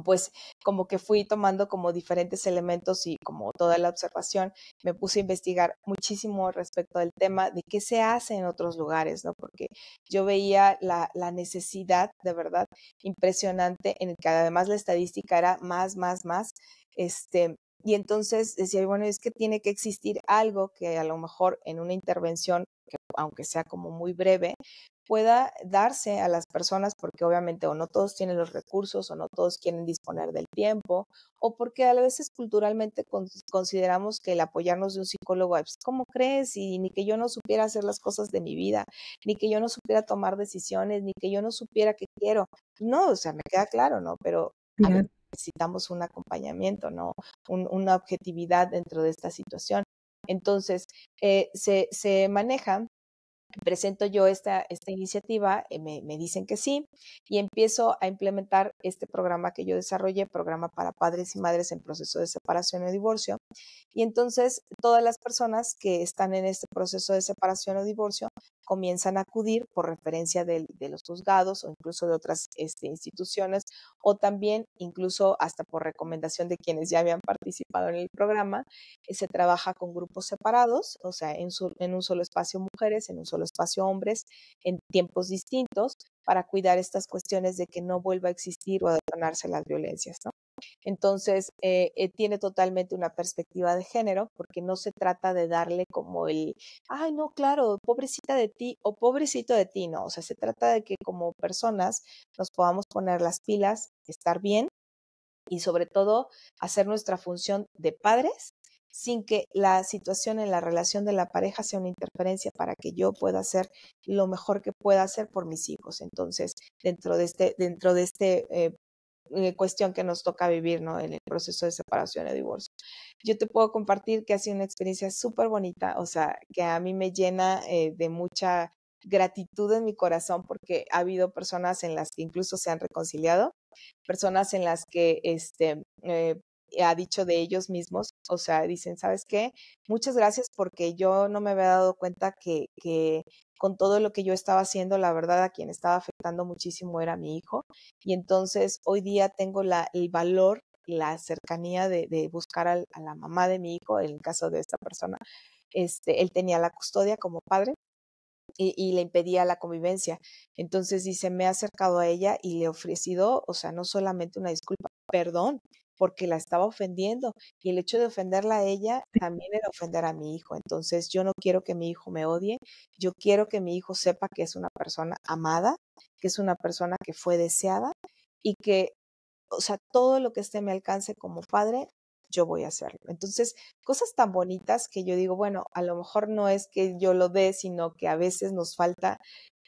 pues como que fui tomando como diferentes elementos y como toda la observación, me puse a investigar muchísimo respecto del tema de qué se hace en otros lugares, ¿no? Porque yo veía la necesidad, de verdad, impresionante, en el que además la estadística era más, y entonces decía, bueno, es que tiene que existir algo que a lo mejor en una intervención, que aunque sea como muy breve, pueda darse a las personas porque obviamente o no todos tienen los recursos o no todos quieren disponer del tiempo o porque a veces culturalmente consideramos que el apoyarnos de un psicólogo, pues, ¿cómo crees? Y ni que yo no supiera hacer las cosas de mi vida, ni que yo no supiera tomar decisiones, ni que yo no supiera qué quiero. No, o sea, me queda claro, ¿no? Pero a veces Claro. necesitamos un acompañamiento, ¿no? Una objetividad dentro de esta situación. Entonces, se maneja, presento yo esta iniciativa, me dicen que sí, y empiezo a implementar este programa que yo desarrollé, programa para padres y madres en proceso de separación o divorcio. Y entonces todas las personas que están en este proceso de separación o divorcio comienzan a acudir por referencia de los juzgados o incluso de otras instituciones, o también incluso hasta por recomendación de quienes ya habían participado en el programa. Se trabaja con grupos separados, o sea, en un solo espacio mujeres, en un solo espacio hombres, en tiempos distintos, para cuidar estas cuestiones de que no vuelva a existir o a detonarse las violencias, ¿no? Entonces, tiene totalmente una perspectiva de género, porque no se trata de darle como ay, no, claro, pobrecita de ti o pobrecito de ti, no, o sea, se trata de que como personas nos podamos poner las pilas, estar bien y sobre todo hacer nuestra función de padres sin que la situación en la relación de la pareja sea una interferencia para que yo pueda hacer lo mejor que pueda hacer por mis hijos. Entonces, dentro de cuestión que nos toca vivir, ¿no? En el proceso de separación y divorcio. Yo te puedo compartir que ha sido una experiencia súper bonita, o sea, que a mí me llena de mucha gratitud en mi corazón porque ha habido personas en las que incluso se han reconciliado, personas en las que ha dicho de ellos mismos, o sea, dicen, ¿sabes qué? Muchas gracias porque yo no me había dado cuenta que con todo lo que yo estaba haciendo, la verdad a quien estaba afectando muchísimo era mi hijo. Y entonces hoy día tengo el valor, la cercanía de buscar a la mamá de mi hijo, en el caso de esta persona, él tenía la custodia como padre y le impedía la convivencia. Entonces dice, me he acercado a ella y le he ofrecido, o sea, no solamente una disculpa, perdón, porque la estaba ofendiendo. Y el hecho de ofenderla a ella también era ofender a mi hijo. Entonces yo no quiero que mi hijo me odie, yo quiero que mi hijo sepa que es una persona amada, que es una persona que fue deseada y que, o sea, todo lo que esté a mi alcance como padre, yo voy a hacerlo. Entonces, cosas tan bonitas que yo digo, bueno, a lo mejor no es que yo lo dé, sino que a veces nos falta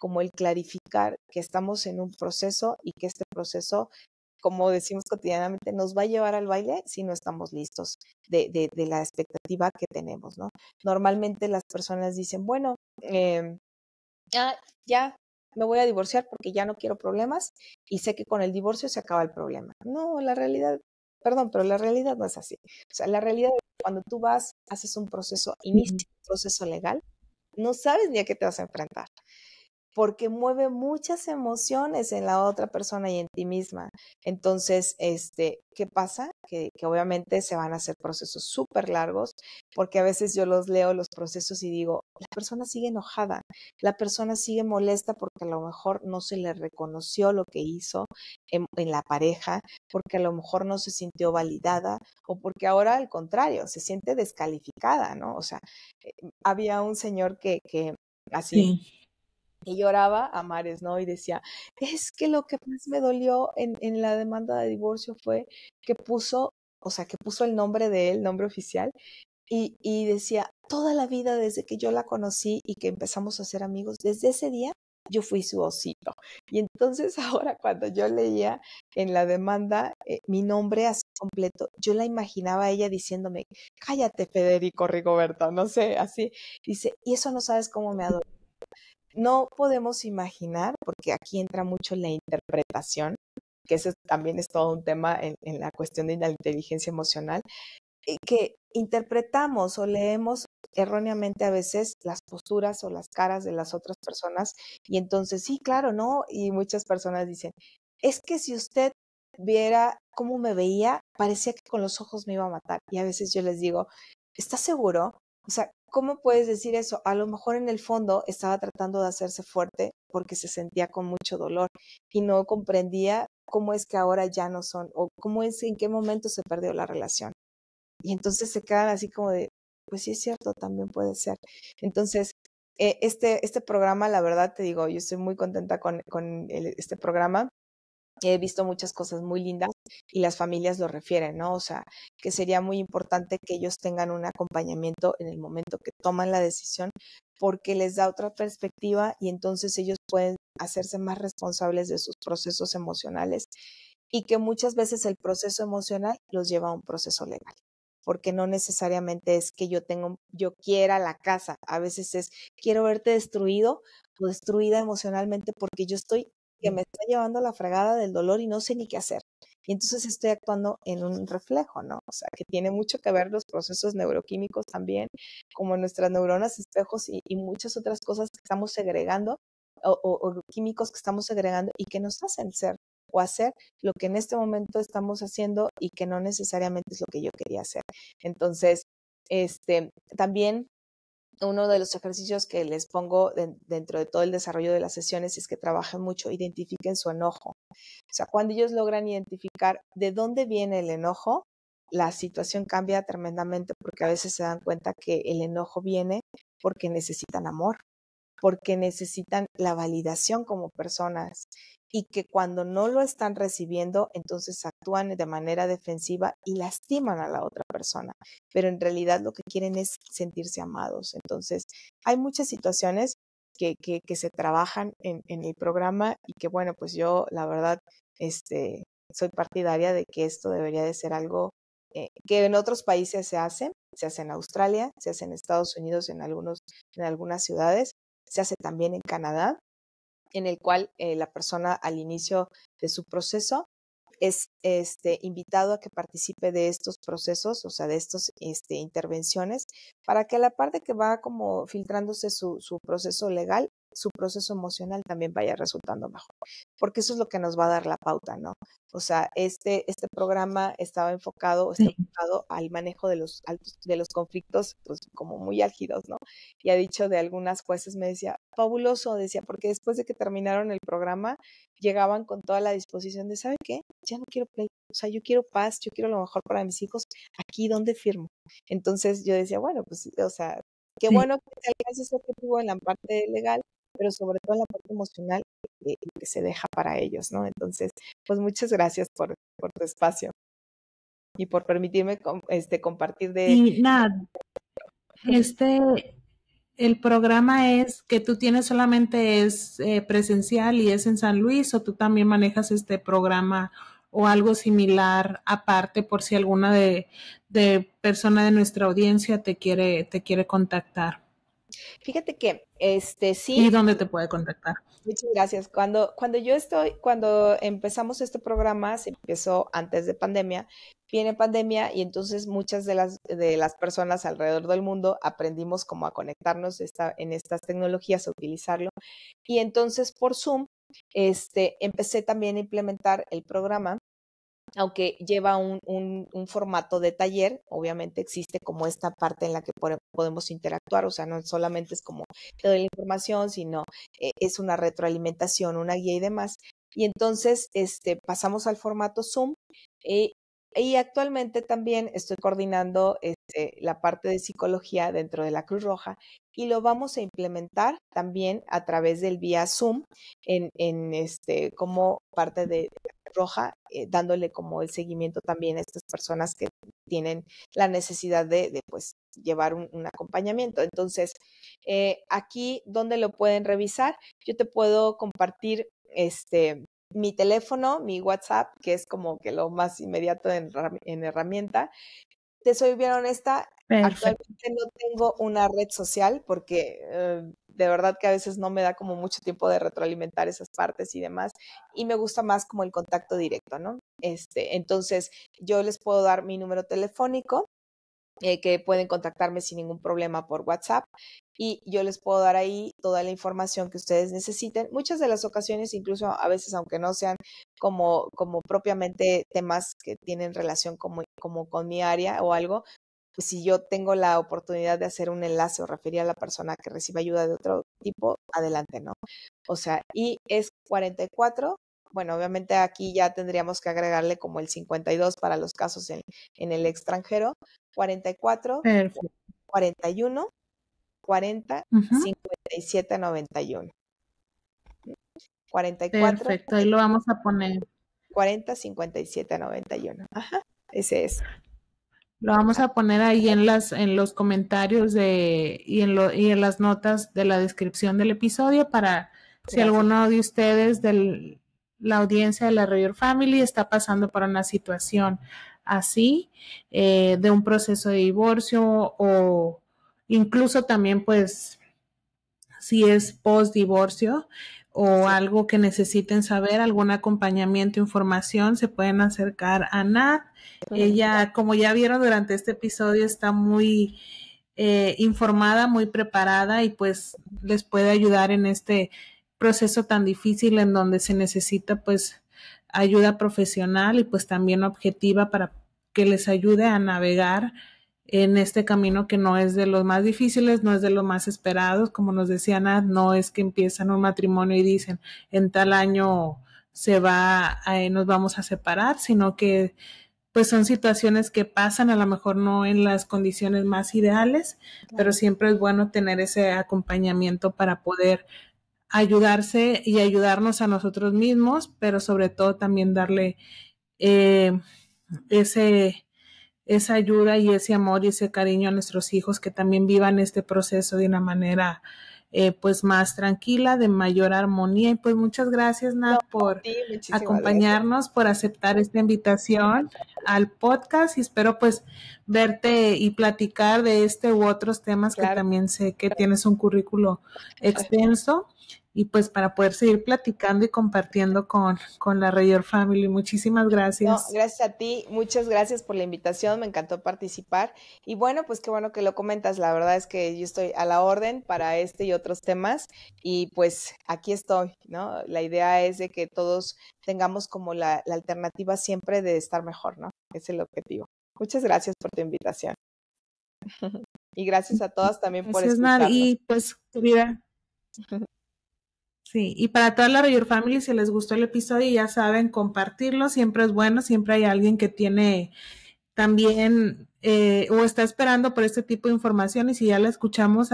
como el clarificar que estamos en un proceso y que este proceso, como decimos cotidianamente, nos va a llevar al baile si no estamos listos de la expectativa que tenemos, ¿no? Normalmente las personas dicen, bueno, ya me voy a divorciar porque ya no quiero problemas y sé que con el divorcio se acaba el problema. No, la realidad, perdón, pero la realidad no es así. O sea, la realidad es que cuando tú vas, haces un proceso, Ujú. inicias un proceso legal, no sabes ni a qué te vas a enfrentar porque mueve muchas emociones en la otra persona y en ti misma. Entonces, ¿qué pasa? Que obviamente se van a hacer procesos súper largos, porque a veces yo los leo, los procesos, y digo, la persona sigue enojada, la persona sigue molesta porque a lo mejor no se le reconoció lo que hizo en la pareja, porque a lo mejor no se sintió validada, o porque ahora al contrario, se siente descalificada, ¿no? O sea, había un señor que así Sí, y lloraba a mares, ¿no? Y decía, es que lo que más me dolió en la demanda de divorcio fue que puso, o sea, que puso el nombre de él, nombre oficial, y decía, toda la vida desde que yo la conocí y que empezamos a ser amigos, desde ese día yo fui su osito. Y entonces ahora cuando yo leía en la demanda mi nombre así completo, yo la imaginaba a ella diciéndome, cállate Federico Rigoberto, no sé, así. Dice, y eso no sabes cómo me adoró. No podemos imaginar, porque aquí entra mucho la interpretación, que eso también es todo un tema en la cuestión de la inteligencia emocional, que interpretamos o leemos erróneamente a veces las posturas o las caras de las otras personas y entonces sí, claro, ¿no? Y muchas personas dicen, es que si usted viera cómo me veía, parecía que con los ojos me iba a matar. Y a veces yo les digo, ¿estás seguro? O sea, ¿cómo puedes decir eso? A lo mejor en el fondo estaba tratando de hacerse fuerte porque se sentía con mucho dolor y no comprendía cómo es que ahora ya no son o cómo es en qué momento se perdió la relación. Y entonces se quedan así como de, pues sí es cierto, también puede ser. Entonces, este programa, la verdad te digo, yo estoy muy contenta con este programa. He visto muchas cosas muy lindas y las familias lo refieren, ¿no? O sea, que sería muy importante que ellos tengan un acompañamiento en el momento que toman la decisión porque les da otra perspectiva y entonces ellos pueden hacerse más responsables de sus procesos emocionales y que muchas veces el proceso emocional los lleva a un proceso legal. Porque no necesariamente es que yo quiera la casa, a veces es quiero verte destruido o destruida emocionalmente porque yo estoy que me está llevando la fregada del dolor y no sé ni qué hacer. Y entonces estoy actuando en un reflejo, ¿no? O sea, que tiene mucho que ver los procesos neuroquímicos también, como nuestras neuronas espejos y muchas otras cosas que estamos segregando o químicos que estamos segregando y que nos hacen ser o hacer lo que en este momento estamos haciendo y que no necesariamente es lo que yo quería hacer. Entonces, también uno de los ejercicios que les pongo dentro de todo el desarrollo de las sesiones es que trabajen mucho, identifiquen su enojo. O sea, cuando ellos logran identificar de dónde viene el enojo, la situación cambia tremendamente porque a veces se dan cuenta que el enojo viene porque necesitan amor, porque necesitan la validación como personas y que cuando no lo están recibiendo, entonces actúan de manera defensiva y lastiman a la otra persona, pero en realidad lo que quieren es sentirse amados. Entonces, hay muchas situaciones que se trabajan en el programa y que, bueno, pues yo la verdad soy partidaria de que esto debería de ser algo que en otros países se hace en Australia, se hace en Estados Unidos en algunas ciudades, se hace también en Canadá, en el cual la persona al inicio de su proceso es invitado a que participe de estos procesos, o sea, de estas intervenciones, para que a la par de que va como filtrándose su proceso legal, su proceso emocional también vaya resultando mejor, porque eso es lo que nos va a dar la pauta, ¿no? O sea, este programa está enfocado al manejo de los conflictos, pues como muy álgidos, ¿no? Y ha dicho de algunas jueces, me decía, fabuloso, decía, porque después de que terminaron el programa, llegaban con toda la disposición de, ¿sabe qué? Ya no quiero pleito, o sea, yo quiero paz, yo quiero lo mejor para mis hijos, aquí, ¿dónde firmo? Entonces yo decía, bueno, pues, o sea, qué Sí. bueno que se alcance ese objetivo en la parte legal, pero sobre todo en la parte emocional que se deja para ellos, ¿no? Entonces, pues muchas gracias por tu espacio y por permitirme compartir de... Y nada, el programa es que tú tienes solamente es presencial y es en San Luis, o tú también manejas este programa o algo similar aparte por si alguna de persona de nuestra audiencia te quiere contactar. Fíjate que ¿Y sí. dónde te puede contactar? Muchas gracias. Cuando empezamos este programa, se empezó antes de pandemia, viene pandemia y entonces muchas de las personas alrededor del mundo aprendimos como a conectarnos en estas tecnologías, a utilizarlo. Y entonces por Zoom, empecé también a implementar el programa, aunque lleva un formato de taller. Obviamente existe como esta parte en la que podemos interactuar, o sea, no solamente es como te doy la información, sino es una retroalimentación, una guía y demás. Y entonces pasamos al formato Zoom, eh, y actualmente también estoy coordinando la parte de psicología dentro de la Cruz Roja y lo vamos a implementar también a través del vía Zoom como parte de Roja, dándole como el seguimiento también a estas personas que tienen la necesidad de pues llevar un acompañamiento. Entonces, aquí donde lo pueden revisar, yo te puedo compartir mi teléfono, mi WhatsApp, que es como que lo más inmediato en herramienta. Te soy bien honesta, Perfecto. actualmente no tengo una red social porque de verdad que a veces no me da como mucho tiempo de retroalimentar esas partes y demás, y me gusta más como el contacto directo, ¿no? Entonces, yo les puedo dar mi número telefónico, que pueden contactarme sin ningún problema por WhatsApp, y yo les puedo dar ahí toda la información que ustedes necesiten. Muchas de las ocasiones, incluso a veces, aunque no sean como propiamente temas que tienen relación como con mi área o algo, pues si yo tengo la oportunidad de hacer un enlace o referir a la persona que reciba ayuda de otro tipo, adelante, ¿no? O sea, y es 44. Bueno, obviamente aquí ya tendríamos que agregarle como el 52 para los casos en el extranjero. 44, Perfecto. 41, 40, Uh-huh. 57, 91. 44, Perfecto, ahí lo vamos a poner. 40, 57, 91. Ajá, ese es. Lo vamos a poner ahí en los comentarios y en las notas de la descripción del episodio para si Gracias. alguno de ustedes de la audiencia de la Royal Family está pasando por una situación así, de un proceso de divorcio o incluso también pues si es post divorcio o Sí. algo que necesiten saber, algún acompañamiento, información, se pueden acercar a Nat. Ella, como ya vieron durante este episodio, está muy informada, muy preparada y pues les puede ayudar en este proceso tan difícil en donde se necesita pues ayuda profesional y pues también objetiva para que les ayude a navegar en este camino que no es de los más difíciles, no es de los más esperados, como nos decía Ana, no es que empiezan un matrimonio y dicen en tal año nos vamos a separar, sino que pues son situaciones que pasan, a lo mejor no en las condiciones más ideales, pero siempre es bueno tener ese acompañamiento para poder ayudarse y ayudarnos a nosotros mismos, pero sobre todo también darle eh, ese esa ayuda y ese amor y ese cariño a nuestros hijos, que también vivan este proceso de una manera pues más tranquila, de mayor armonía. Y pues muchas gracias, No, Nat, por sí, muchísimas gracias. acompañarnos, por aceptar esta invitación al podcast y espero pues verte y platicar de este u otros temas que Claro. también sé que tienes un currículo extenso y pues para poder seguir platicando y compartiendo con la Rayor Family. Muchísimas No, gracias. gracias a ti, muchas gracias por la invitación, me encantó participar y bueno, pues qué bueno que lo comentas, la verdad es que yo estoy a la orden para este y otros temas y pues aquí estoy, ¿no? La idea es de que todos tengamos como la alternativa siempre de estar mejor, ¿no? Ese es el objetivo. Muchas gracias por tu invitación y gracias a todas también por Gracias, Nad. escucharnos. Y pues, querida, sí, y para toda la Rayor Family, si les gustó el episodio, ya saben, compartirlo, siempre es bueno, siempre hay alguien que tiene también o está esperando por este tipo de información y si ya la escuchamos,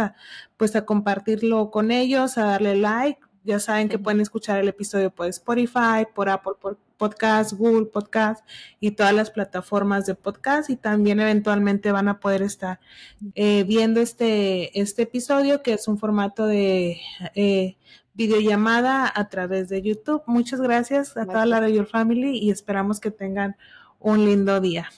pues a compartirlo con ellos, a darle like. Ya saben que pueden escuchar el episodio por Spotify, por Apple Podcast, Google Podcast y todas las plataformas de podcast y también eventualmente van a poder estar viendo este episodio que es un formato de videollamada a través de YouTube. Muchas gracias a toda la de Your Family y esperamos que tengan un lindo día.